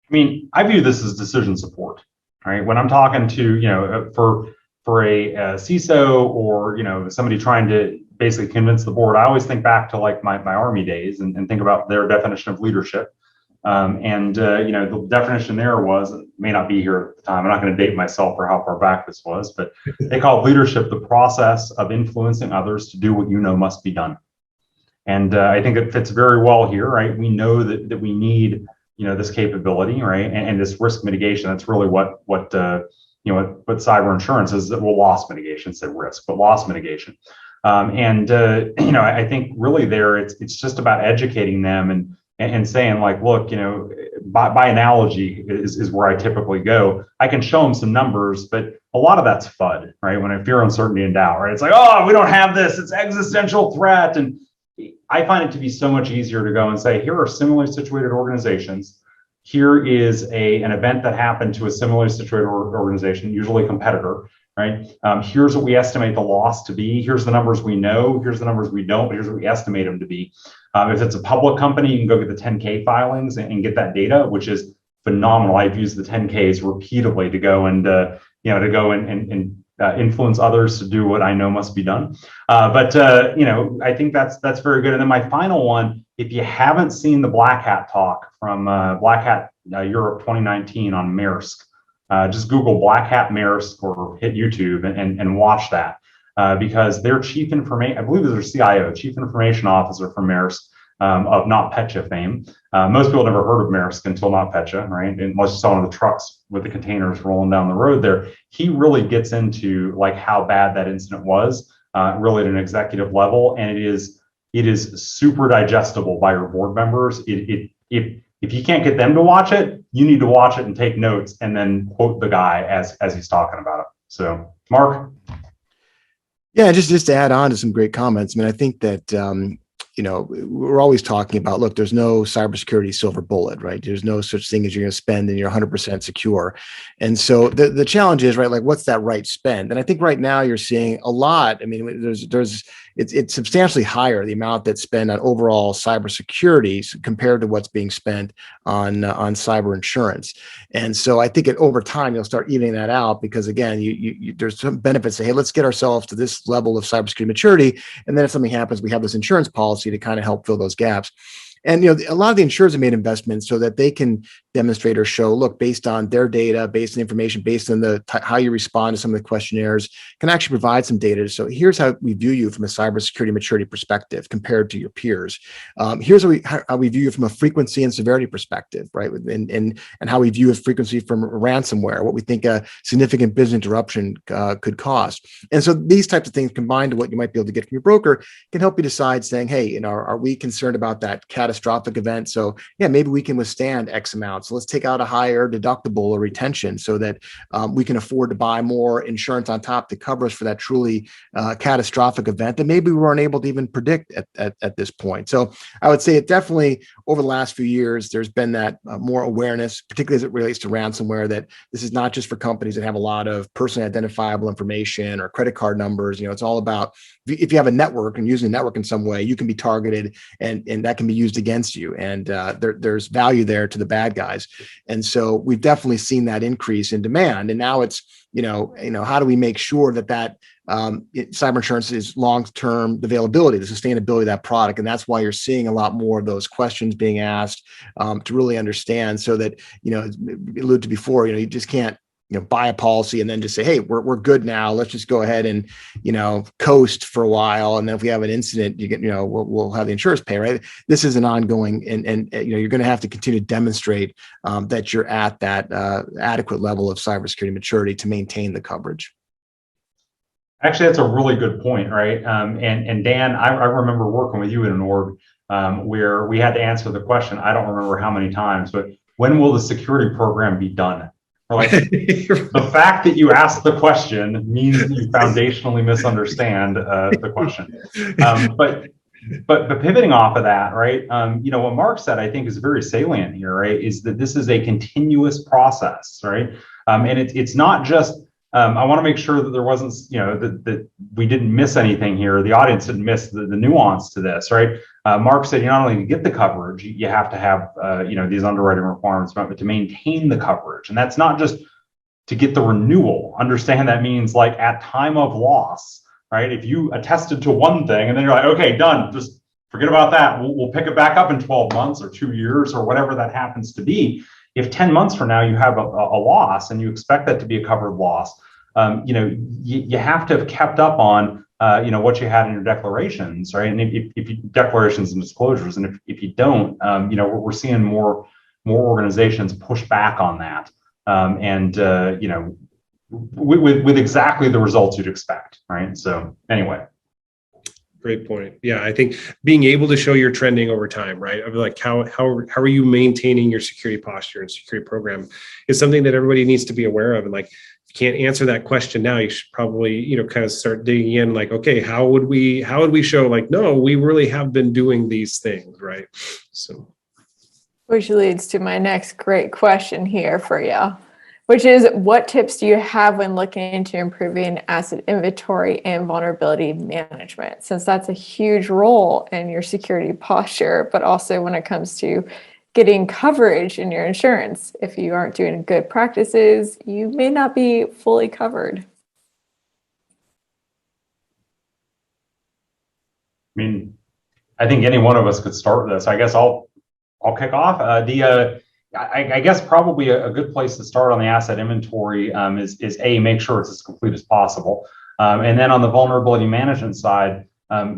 I mean, I view this as decision support, right? When I'm talking to, for a CISO or, somebody trying to basically convince the board, I always think back to like my Army days and think about their definition of leadership. The definition there was, it may not be here at the time, I'm not going to date myself for how far back this was, but they called leadership the process of influencing others to do what must be done. And I think it fits very well here, right? We know that we need, this capability, right? And this risk mitigation, that's really what cyber insurance is, loss mitigation, said risk, but loss mitigation. I think really there, it's just about educating them and saying like, look, by analogy is where I typically go. I can show them some numbers, but a lot of that's FUD, right? When I fear, uncertainty, and doubt, right? It's like, oh, we don't have this, it's existential threat. And I find it to be so much easier to go and say, here are similarly situated organizations. Here is an event that happened to a similarly situated organization, usually a competitor, right? Here's what we estimate the loss to be. Here's the numbers we know. Here's the numbers we don't, but here's what we estimate them to be. If it's a public company, you can go get the 10K filings and get that data, which is phenomenal. I've used the 10Ks repeatedly to go and influence others to do what I know must be done. I think that's very good. And then my final one, if you haven't seen the Black Hat talk from Black Hat Europe 2019 on Maersk, just Google Black Hat Maersk or hit YouTube and watch that because their chief information, I believe is their CIO, chief information officer from Maersk, of NotPetya fame. Most people never heard of Maersk until NotPetya, right? Unless you saw one of the trucks with the containers rolling down the road there. He really gets into like how bad that incident was, really at an executive level, and it is super digestible by your board members. If you can't get them to watch it, you need to watch it and take notes and then quote the guy as he's talking about it. So, Mark. Yeah, just to add on to some great comments. I mean, I think that we're always talking about, look, there's no cybersecurity silver bullet, right? There's no such thing as you're going to spend and you're 100% secure. And so the challenge is, right, like what's that right spend? And I think right now you're seeing a lot. I mean, it's substantially higher, the amount that's spent on overall cybersecurity compared to what's being spent on cyber insurance. And so I think over time, you'll start evening that out because again, there's some benefits. Say, hey, let's get ourselves to this level of cybersecurity maturity. And then if something happens, we have this insurance policy to kind of help fill those gaps. And a lot of the insurers have made investments so that they can demonstrate or show, look, based on their data, based on information, based on the how you respond to some of the questionnaires, can actually provide some data. So here's how we view you from a cybersecurity maturity perspective compared to your peers. Here's how we view you from a frequency and severity perspective, right? And how we view a frequency from ransomware, what we think a significant business interruption could cost. And so these types of things combined to what you might be able to get from your broker can help you decide, saying, hey, are we concerned about that catastrophic event? So yeah, maybe we can withstand X amount. So let's take out a higher deductible or retention so that we can afford to buy more insurance on top to cover us for that truly catastrophic event that maybe we weren't able to even predict at this point. So I would say it definitely over the last few years, there's been that more awareness, particularly as it relates to ransomware, that this is not just for companies that have a lot of personally identifiable information or credit card numbers. It's all about if you have a network and using a network in some way, you can be targeted and that can be used against you. And there's value there to the bad guys. And so we've definitely seen that increase in demand. And now it's, how do we make sure that cyber insurance is long-term availability, the sustainability of that product. And that's why you're seeing a lot more of those questions being asked to really understand, so that, alluded to before, you just can't, buy a policy and then just say, hey, we're good now. Let's just go ahead and, coast for a while. And then if we have an incident, we'll have the insurers pay, right? This is an ongoing, and you're going to have to continue to demonstrate that you're at that adequate level of cybersecurity maturity to maintain the coverage. Actually, that's a really good point, right? And Dan, I remember working with you in an org where we had to answer the question, I don't remember how many times, but when will the security program be done? Like, the fact that you asked the question means that you foundationally misunderstand the question. But pivoting off of that, right? What Mark said, I think, is very salient here, right? Is that this is a continuous process, right? And it's not just. I want to make sure that there wasn't, that we didn't miss anything here. The audience didn't miss the nuance to this, right? Mark said, you not only get the coverage, you have to have, these underwriting requirements, but to maintain the coverage. And that's not just to get the renewal. Understand that means, like, at time of loss, right? If you attested to one thing and then you're like, okay, done, just forget about that. We'll pick it back up in 12 months or 2 years or whatever that happens to be. If 10 months from now you have a loss and you expect that to be a covered loss, you have to have kept up on what you had in your declarations, right? And if you declarations and disclosures, and if you don't, we're seeing more organizations push back on that, with exactly the results you'd expect, right? So anyway. Great point. Yeah, I think being able to show your trending over time, right? Of like how are you maintaining your security posture and security program is something that everybody needs to be aware of. And like, if you can't answer that question now, you should probably, kind of start digging in. Like, okay, how would we show, like, no, we really have been doing these things, right? So, which leads to my next great question here for you, which is, what tips do you have when looking into improving asset inventory and vulnerability management? Since that's a huge role in your security posture, but also when it comes to getting coverage in your insurance. If you aren't doing good practices, you may not be fully covered. I mean, I think any one of us could start this. I guess I'll kick off. I guess probably a good place to start on the asset inventory is make sure it's as complete as possible. And then on the vulnerability management side,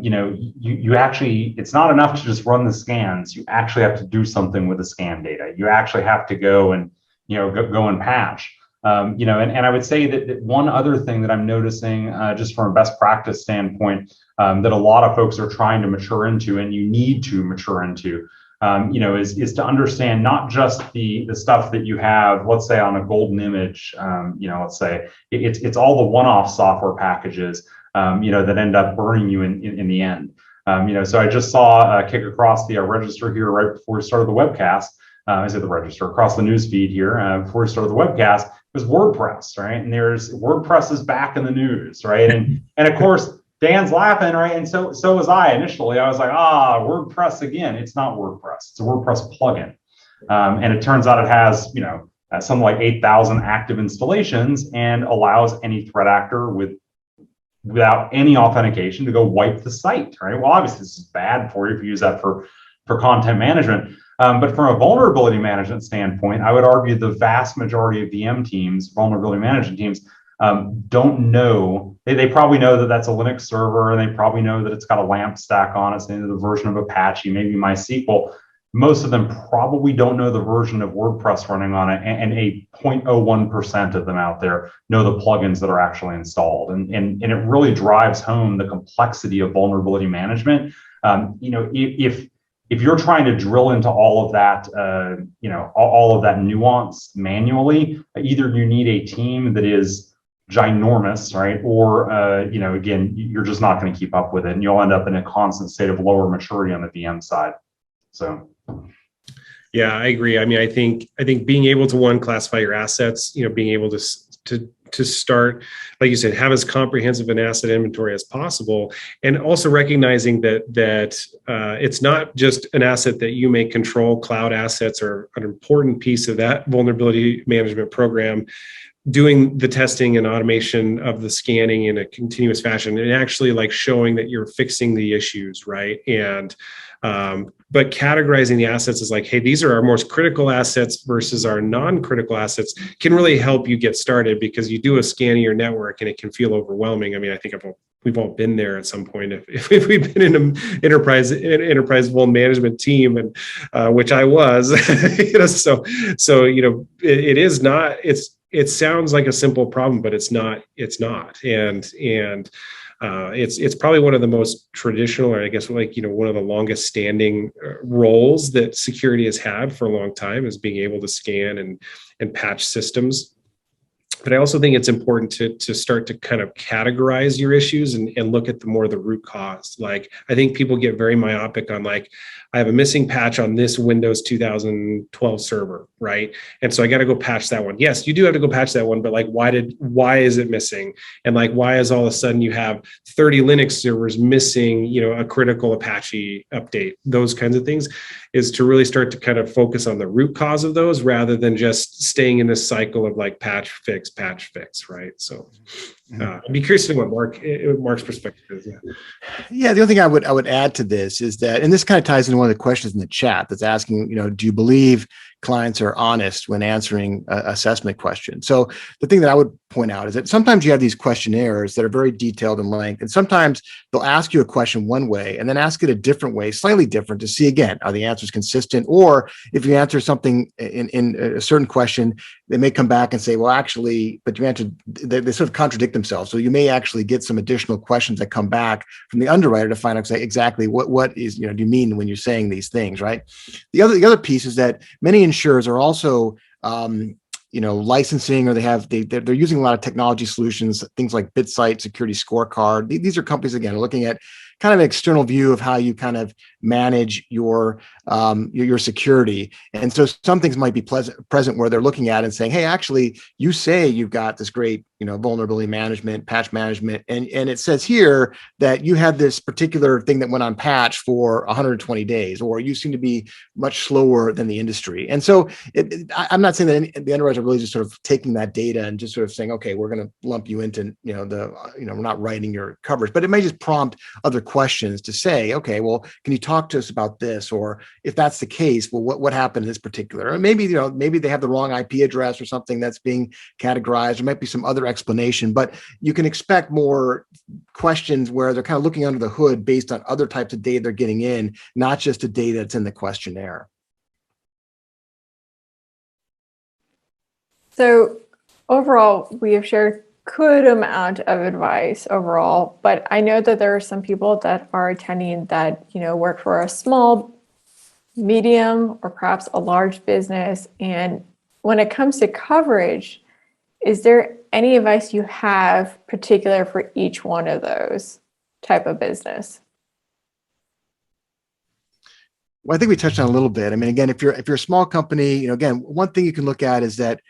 you actually, it's not enough to just run the scans. You actually have to do something with the scan data. You actually have to go and, go and patch. And I would say that one other thing that I'm noticing just from a best practice standpoint that a lot of folks are trying to mature into, and you need to mature into, is to understand not just the stuff that you have, let's say on a golden image, let's say it's all the one-off software packages, that end up burning you in the end. So I just saw kick across the register here right before we started the webcast. I said the register across the news feed here before we started the webcast was WordPress, right? And there's WordPress is back in the news, right? And of course, Dan's laughing, right? And so was I initially. I was like, WordPress again. It's not WordPress. It's a WordPress plugin. And it turns out it has, something like 8,000 active installations and allows any threat actor without any authentication to go wipe the site, right? Well, obviously this is bad for you if you use that for for content management. But from a vulnerability management standpoint, I would argue the vast majority of VM teams, vulnerability management teams, don't know. They probably know that that's a Linux server, and they probably know that it's got a LAMP stack on it, the version of Apache, maybe MySQL. Most of them probably don't know the version of WordPress running on it, and a 0.01% of them out there know the plugins that are actually installed. And it really drives home the complexity of vulnerability management. If you're trying to drill into all of that, all of that nuance manually, either you need a team that is ginormous, right? Or, again, you're just not going to keep up with it, and you'll end up in a constant state of lower maturity on the VM side. So. Yeah, I agree. I mean, I think being able to classify your assets, being able to start, like you said, have as comprehensive an asset inventory as possible, and also recognizing that it's not just an asset that you may control. Cloud assets are an important piece of that vulnerability management program. Doing the testing and automation of the scanning in a continuous fashion, and actually like showing that you're fixing the issues, right? And but categorizing the assets as like, hey, these are our most critical assets versus our non-critical assets can really help you get started, because you do a scan of your network and it can feel overwhelming. I mean, I think we've all been there at some point. If we've been in an enterprise vuln management team, and which I was, it is not. It sounds like a simple problem, but it's not. And it's probably one of the most traditional, or I guess one of the longest standing roles that security has had for a long time, is being able to scan and patch systems. But I also think it's important to start to kind of categorize your issues and look at the root cause. Like, I think people get very myopic on like, I have a missing patch on this Windows 2012 server, right? And so I got to go patch that one. Yes, you do have to go patch that one, but like, why is it missing? And like, why is all of a sudden you have 30 Linux servers missing, a critical Apache update? Those kinds of things is to really start to kind of focus on the root cause of those, rather than just staying in this cycle of like patch, fix, right? So I'd be curious to know what Mark's perspective is. Yeah, the only thing I would add to this is that, and this kind of ties into one of the questions in the chat that's asking, do you believe clients are honest when answering assessment questions? So the thing that I would point out is that sometimes you have these questionnaires that are very detailed in length, and sometimes they'll ask you a question one way and then ask it a different way, slightly different, to see again, are the answers consistent? Or if you answer something in a certain question, they may come back and say, well, actually, but you answered, they sort of contradict themselves. So you may actually get some additional questions that come back from the underwriter to find out exactly what is, do you mean when you're saying these things, right? The other piece is that many insurers are also licensing, or they're using a lot of technology solutions, things like BitSight, Security Scorecard. These are companies, again, are looking at kind of an external view of how you kind of manage your security. And so some things might be present where they're looking at and saying, hey, actually, you say you've got this great, vulnerability management, patch management. And it says here that you had this particular thing that went on patch for 120 days, or you seem to be much slower than the industry. And so I'm not saying that the underwriters are really just sort of taking that data and just sort of saying, okay, we're going to lump you into, we're not writing your coverage, but it may just prompt other questions to say, okay, well, can you talk to us about this? Or if that's the case, well, what happened in this particular? Or maybe they have the wrong IP address or something that's being categorized. There might be some other explanation, but you can expect more questions where they're kind of looking under the hood based on other types of data they're getting in, not just the data that's in the questionnaire. So overall, we have shared good amount of advice overall, but I know that there are some people that are attending that, work for a small, medium, or perhaps a large business. And when it comes to coverage, is there any advice you have particular for each one of those type of business? Well, I think we touched on a little bit. I mean, again, if you're a small company, again, one thing you can look at is that,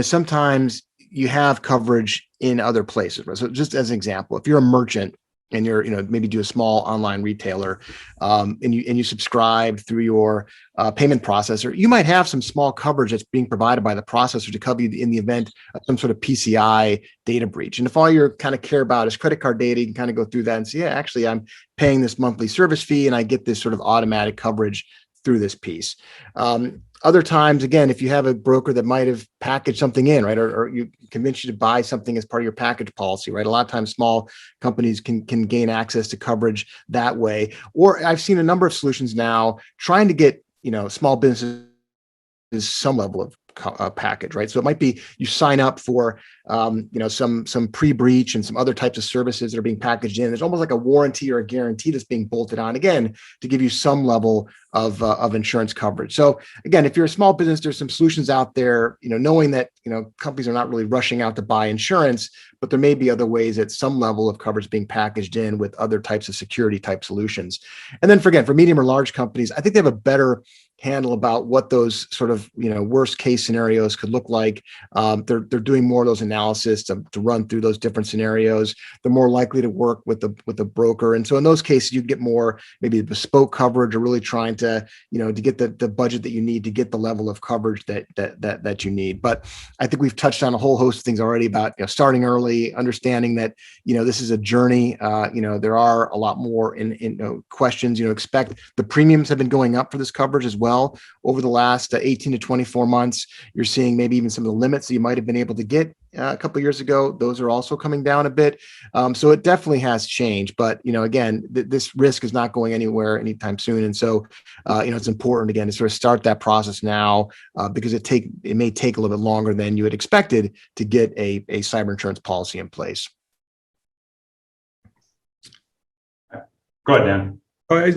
sometimes you have coverage in other places. Right? So just as an example, if you're a merchant and you're, maybe do a small online retailer, and you subscribe through your payment processor, you might have some small coverage that's being provided by the processor to cover you in the event of some sort of PCI data breach. And if all you kind of care about is credit card data, you can kind of go through that and say, yeah, actually, I'm paying this monthly service fee and I get this sort of automatic coverage through this piece. Other times, again, if you have a broker that might have packaged something in, right, or you convince you to buy something as part of your package policy, right? A lot of times small companies can gain access to coverage that way. Or I've seen a number of solutions now trying to get, small businesses some level of package, right? So it might be you sign up for, some pre-breach and some other types of services that are being packaged in. There's almost like a warranty or a guarantee that's being bolted on, again, to give you some level of insurance coverage. So again, if you're a small business, there's some solutions out there, knowing that, companies are not really rushing out to buy insurance, but there may be other ways that some level of coverage being packaged in with other types of security type solutions. And then for medium or large companies, I think they have a better handle about what those sort of worst case scenarios could look like. They're doing more of those analysis to run through those different scenarios. They're more likely to work with the broker, and so in those cases you get more maybe bespoke coverage, or really trying to to get the budget that you need to get the level of coverage that you need. But I think we've touched on a whole host of things already about starting early, understanding that this is a journey. There are a lot more in questions. Expect the premiums have been going up for this coverage as well over the last 18 to 24 months. You're seeing maybe even some of the limits that you might have been able to get a couple of years ago. Those are also coming down a bit. So it definitely has changed. But again, this risk is not going anywhere anytime soon. And so it's important again to sort of start that process now, because it may take a little bit longer than you had expected to get a cyber insurance policy in place. Go ahead, Dan.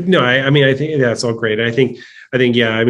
No, I think that's all great. I think, yeah,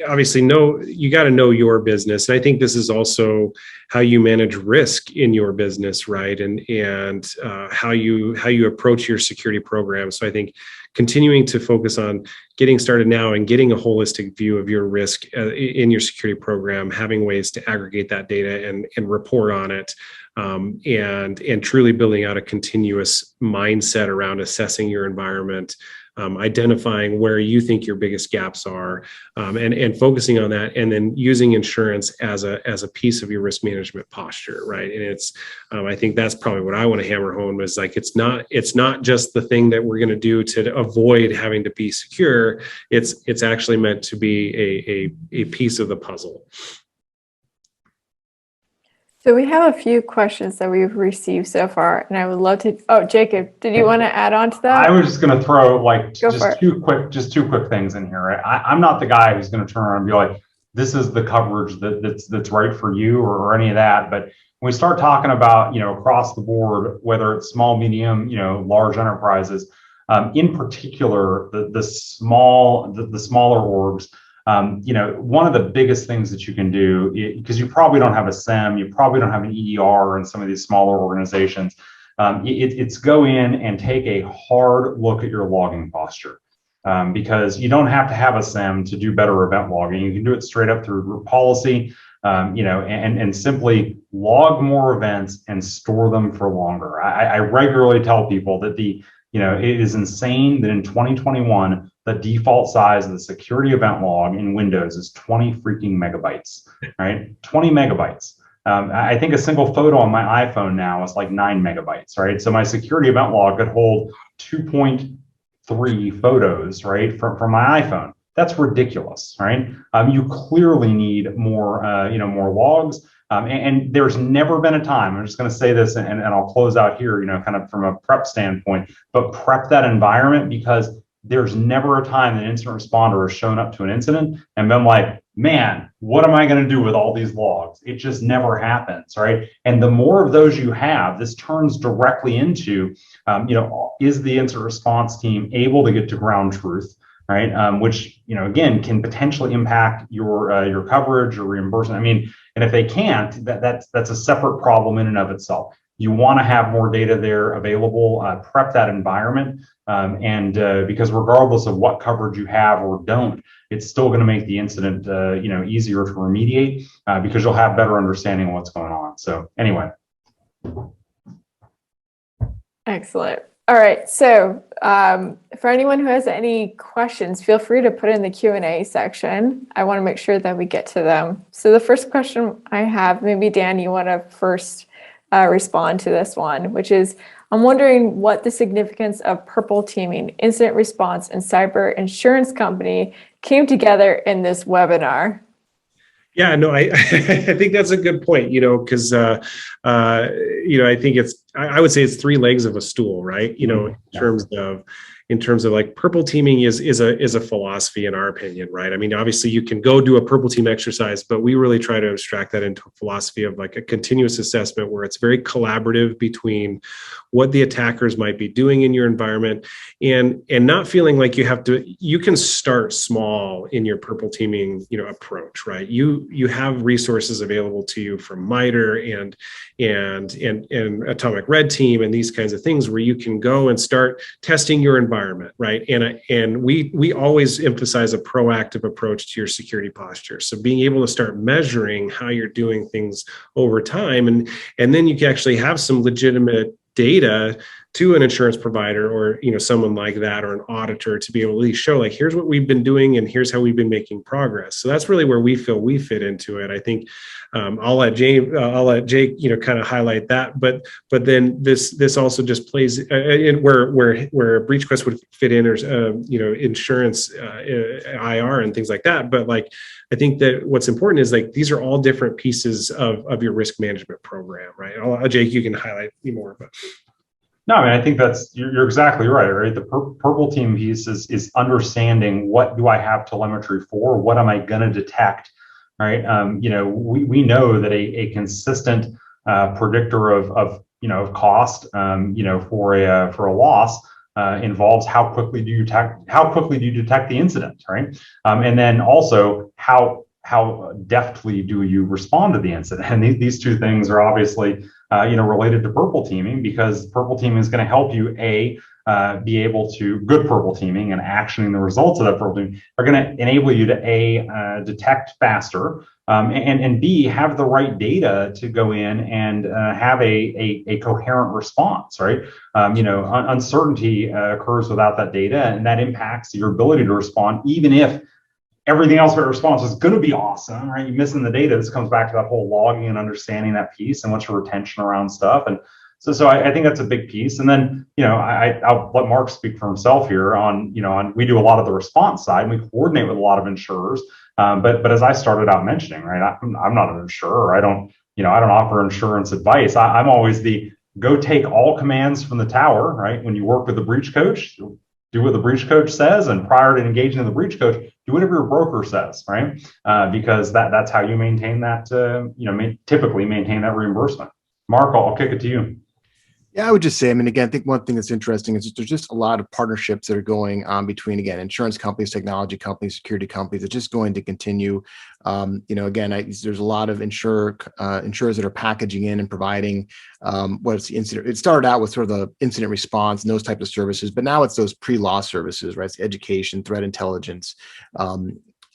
obviously, you got to know your business. And I think this is also how you manage risk in your business, right? And how you approach your security program. So I think continuing to focus on getting started now and getting a holistic view of your risk in your security program, having ways to aggregate that data and report on it. And truly building out a continuous mindset around assessing your environment, identifying where you think your biggest gaps are, and focusing on that, and then using insurance as a piece of your risk management posture, right? And it's, I think that's probably what I want to hammer home is like, it's not just the thing that we're going to do to avoid having to be secure. It's actually meant to be a piece of the puzzle. So we have a few questions that we've received so far, and I would love to. Oh, Jacob, did you want to add on to that? I was just going to throw just two quick things in here. I'm not the guy who's going to turn around and be like, this is the coverage that's right for you or any of that. But when we start talking about across the board, whether it's small, medium, large enterprises, in particular the smaller orgs. One of the biggest things that you can do, because you probably don't have a SEM, you probably don't have an EDR in some of these smaller organizations, it's go in and take a hard look at your logging posture. Because you don't have to have a SEM to do better event logging. You can do it straight up through group policy, and simply log more events and store them for longer. I regularly tell people that it is insane that in 2021, the default size of the security event log in Windows is 20 freaking megabytes, right? 20 megabytes. I think a single photo on my iPhone now is like 9 megabytes, right? So my security event log could hold 2.3 photos, right, from my iPhone. That's ridiculous, right? You clearly need more, more logs. And there's never been a time, I'm just going to say this and I'll close out here, kind of from a prep standpoint, but prep that environment, because there's never a time that an incident responder has shown up to an incident and been like, man, what am I going to do with all these logs? It just never happens, right? And the more of those you have, this turns directly into, is the incident response team able to get to ground truth? Right, which again can potentially impact your coverage or reimbursement. And if they can't, that's a separate problem in and of itself. You want to have more data there available, prep that environment, and because regardless of what coverage you have or don't, it's still going to make the incident easier to remediate because you'll have better understanding of what's going on. So anyway. Excellent. All right. So for anyone who has any questions, feel free to put in the Q&A section. I want to make sure that we get to them. So the first question I have, maybe Dan, you want to first respond to this one, which is, I'm wondering what the significance of purple teaming, incident response, and cyber insurance company came together in this webinar. Yeah, no, I I think that's a good point, because I think I would say it's three legs of a stool, right? In terms of like purple teaming is a philosophy in our opinion, right? I mean, obviously you can go do a purple team exercise, but we really try to abstract that into a philosophy of like a continuous assessment where it's very collaborative between what the attackers might be doing in your environment and not feeling like you can start small in your purple teaming, approach, right? You have resources available to you from MITRE and Atomic Red Team and these kinds of things where you can go and start testing your environment, right? And we always emphasize a proactive approach to your security posture. So being able to start measuring how you're doing things over time, and then you can actually have some legitimate data to an insurance provider or someone like that or an auditor to be able to at least show like here's what we've been doing and here's how we've been making progress. So that's really where we feel we fit into it. I think I'll let Jake kind of highlight that, but then this also just plays in where BreachQuest would fit in, or insurance IR and things like that. But like I think that what's important is like these are all different pieces of your risk management program, right? Jake, you can highlight more, but. No, I mean, I think you're exactly right? The purple team piece is understanding what do I have telemetry for? What am I going to detect, right? We know that a consistent predictor of cost, for a loss involves how quickly do you detect the incident, right? And then also how deftly do you respond to the incident? And these two things are obviously related to purple teaming, because purple teaming is going to help you be able to good purple teaming and actioning the results of that purple teaming are going to enable you to detect faster and B, have the right data to go in and have a coherent response, right? Uncertainty occurs without that data, and that impacts your ability to respond, even if everything else about response is going to be awesome, right? You're missing the data. This comes back to that whole logging and understanding that piece and what's your retention around stuff. And so I think that's a big piece. And then, I'll let Mark speak for himself here on we do a lot of the response side and we coordinate with a lot of insurers. But as I started out mentioning, right, I'm not an insurer. I don't offer insurance advice. I'm always the go take all commands from the tower, right? When you work with the breach coach, do what the breach coach says, and prior to engaging in the breach coach, do whatever your broker says, right? Because that's how you maintain that, typically maintain that reimbursement. Mark, I'll kick it to you. Yeah, I would just say, I mean, again, I think one thing that's interesting is that there's just a lot of partnerships that are going on between, again, insurance companies, technology companies, security companies. It's just going to continue. There's a lot of insurers that are packaging in and providing what's the incident. It started out with sort of the incident response and those types of services, but now it's those pre-loss services, right? It's education, threat intelligence,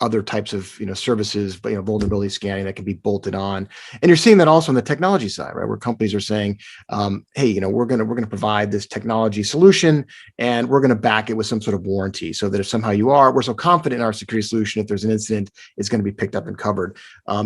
other types of services, but vulnerability scanning that can be bolted on. And you're seeing that also on the technology side, right? Where companies are saying, hey, we're gonna provide this technology solution and we're gonna back it with some sort of warranty, so that if somehow we're so confident in our security solution, if there's an incident, it's going to be picked up and covered.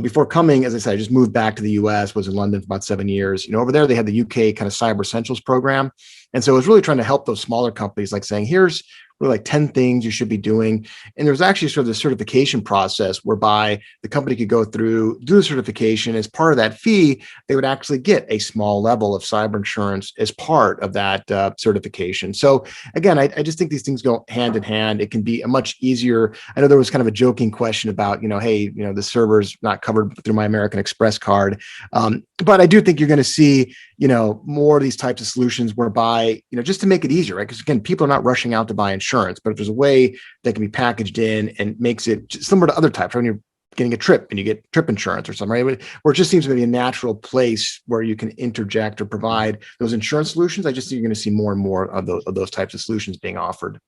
Before coming, as I said, I just moved back to the US, was in London for about 7 years. Over there they had the UK kind of Cyber Essentials program. And so it was really trying to help those smaller companies, like saying, here's really like 10 things you should be doing. And there was actually sort of the certification process whereby the company could go through, do the certification. As part of that fee, they would actually get a small level of cyber insurance as part of that certification. So again, I just think these things go hand in hand. It can be a much easier. I know there was kind of a joking question about, hey, the server's not covered through my American Express card. But I do think you're going to see, more of these types of solutions whereby, just to make it easier, right? Because again, people are not rushing out to buy insurance, but if there's a way that can be packaged in and makes it similar to other types, right? When you're getting a trip and you get trip insurance or something, right? Where it just seems to be a natural place where you can interject or provide those insurance solutions. I just think you're going to see more and more of those types of solutions being offered.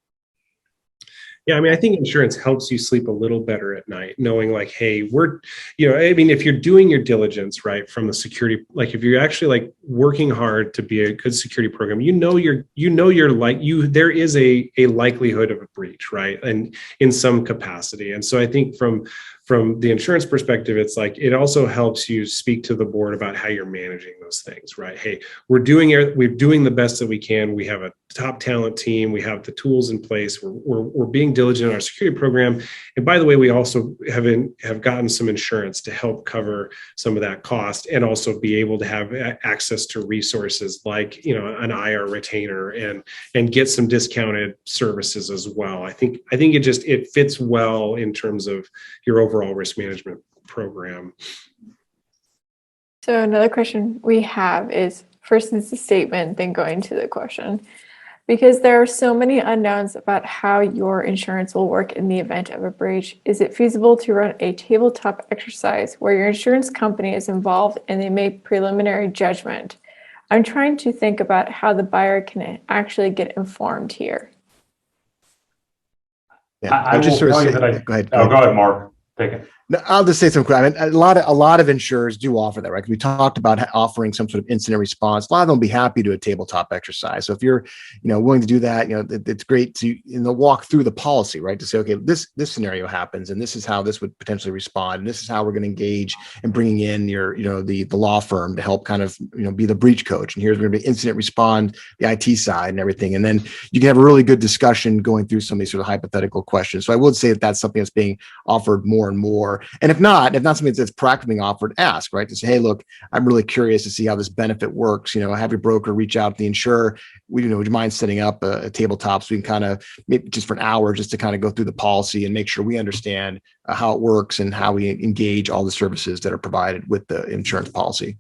Yeah, I mean, I think insurance helps you sleep a little better at night, knowing like, hey, I mean, if you're doing your diligence, right, from the security, like if you're actually like working hard to be a good security program, there is a likelihood of a breach, right, and in some capacity. And so I think from the insurance perspective, it's like it also helps you speak to the board about how you're managing those things, right? Hey, we're doing the best that we can. We have a top talent team. We have the tools in place. We're being diligent in our security program. And by the way, we also have gotten some insurance to help cover some of that cost, and also be able to have access to resources like an IR retainer and get some discounted services as well. I think it fits well in terms of your overall risk management program. So another question we have is, first is the statement, then going to the question. Because there are so many unknowns about how your insurance will work in the event of a breach, is it feasible to run a tabletop exercise where your insurance company is involved and they make preliminary judgment? I'm trying to think about how the buyer can actually get informed here. Yeah, I will just sort of tell you say, that go ahead. Go ahead, Mark. Take it. No, I'll just say something. I mean, a lot of insurers do offer that, right? We talked about offering some sort of incident response. A lot of them will be happy to do a tabletop exercise. So if you're, willing to do that, it's great to walk through the policy, right? To say, okay, this scenario happens, and this is how this would potentially respond, and this is how we're going to engage in bringing in your, the law firm to help kind of, be the breach coach. And here's going to be incident respond, the IT side, and everything. And then you can have a really good discussion going through some of these sort of hypothetical questions. So I would say that that's something that's being offered more and more. And if not something that's practically being offered, ask, right? To say, hey, look, I'm really curious to see how this benefit works. Have your broker reach out to the insurer. Would you mind setting up a tabletop so we can kind of, maybe just for an hour, just to kind of go through the policy and make sure we understand how it works and how we engage all the services that are provided with the insurance policy.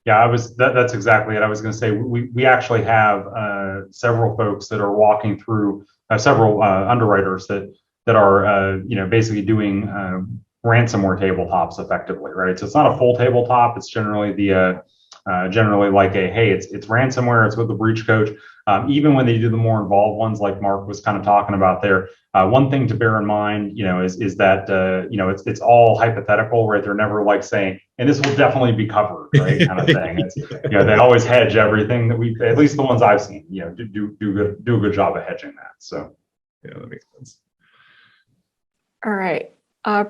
Yeah, that's exactly it. I was going to say, we actually have several folks that are walking through, several underwriters that are basically doing ransomware tabletops effectively, right? So it's not a full tabletop. It's generally generally like it's ransomware. It's with the breach coach. Even when they do the more involved ones, like Mark was kind of talking about there, one thing to bear in mind, is that it's all hypothetical, right? They're never like saying, and this will definitely be covered, right? Kind of thing. It's, they always hedge everything that at least the ones I've seen, do a good job of hedging that. So yeah, that makes sense. All right.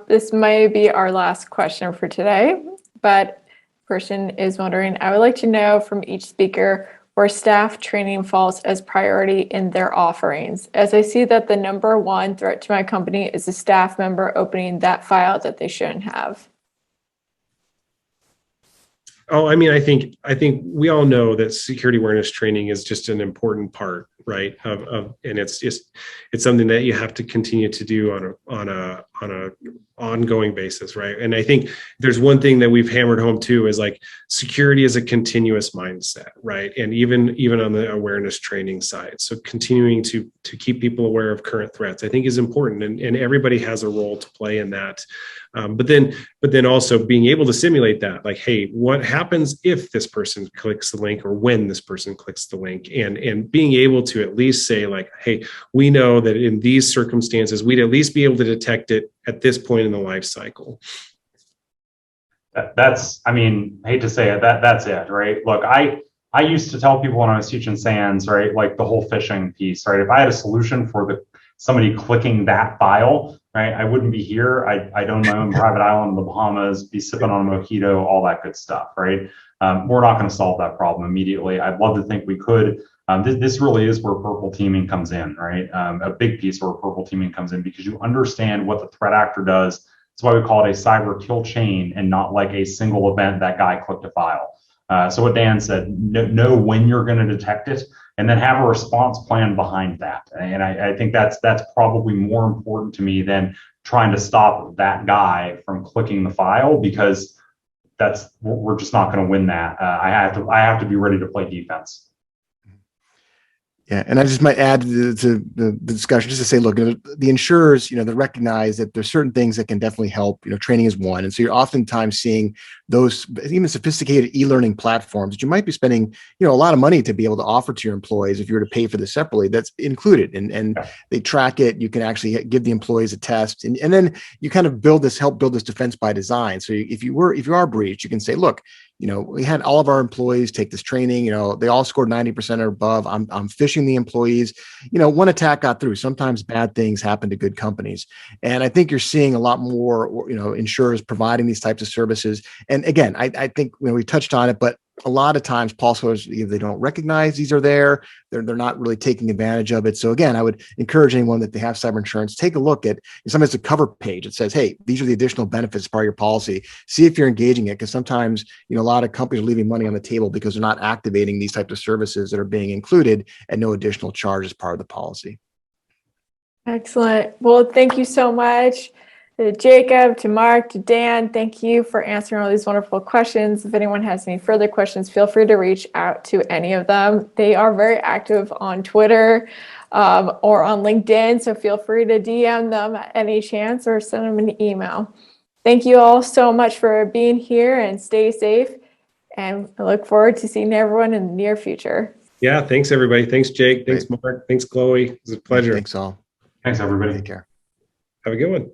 This may be our last question for today, but person is wondering, I would like to know from each speaker where staff training falls as priority in their offerings, as I see that the number one threat to my company is a staff member opening that file that they shouldn't have. Oh, I mean, I think we all know that security awareness training is just an important part, right? And it's something that you have to continue to do on a ongoing basis, right? And I think there's one thing that we've hammered home too is like security is a continuous mindset, right? And even on the awareness training side, so continuing to keep people aware of current threats, I think is important, and everybody has a role to play in that. But then also being able to simulate that, like, hey, what happens if this person clicks the link, or when this person clicks the link, and being able to at least say, like, hey, we know that in these circumstances, we'd at least be able to detect it at this point in the life cycle. That's, I mean, I hate to say it, that's it, right? Look, I used to tell people when I was teaching SANS, right, like the whole phishing piece, right? If I had a solution for somebody clicking that file, right, I wouldn't be here. I'd own my own private island in the Bahamas, be sipping on a mojito, all that good stuff, right? We're not going to solve that problem immediately. I'd love to think we could. This really is where purple teaming comes in, right? A big piece where purple teaming comes in, because you understand what the threat actor does. That's why we call it a cyber kill chain, and not like a single event that guy clicked a file. So what Dan said, know when you're going to detect it, and then have a response plan behind that. And I think that's probably more important to me than trying to stop that guy from clicking the file, because we're just not going to win that. I have to be ready to play defense. Yeah, and I just might add to the discussion just to say, look, the insurers, they recognize that there's certain things that can definitely help. Training is one, and so you're oftentimes seeing those even sophisticated e-learning platforms that you might be spending, a lot of money to be able to offer to your employees. If you were to pay for this separately, that's included, and they track it. You can actually give the employees a test, and then you kind of help build this defense by design. So if you are breached, you can say, look, we had all of our employees take this training, they all scored 90% or above. I'm phishing the employees. One attack got through. Sometimes bad things happen to good companies. And I think you're seeing a lot more, insurers providing these types of services. And again, I think we touched on it, but a lot of times policyholders, either they don't recognize these are there, they're not really taking advantage of it. So again, I would encourage anyone that they have cyber insurance, take a look at, sometimes a cover page that says, hey, these are the additional benefits as part of your policy. See if you're engaging it, because sometimes, a lot of companies are leaving money on the table because they're not activating these types of services that are being included at no additional charge as part of the policy. Excellent. Well, thank you so much. To Jacob, to Mark, to Dan, thank you for answering all these wonderful questions. If anyone has any further questions, feel free to reach out to any of them. They are very active on Twitter or on LinkedIn, so feel free to DM them at any chance or send them an email. Thank you all so much for being here, and stay safe. And I look forward to seeing everyone in the near future. Yeah, thanks everybody. Thanks, Jake. Thanks, Mark. Thanks, Chloe. It was a pleasure. Thanks all. Thanks, everybody. Take care. Have a good one.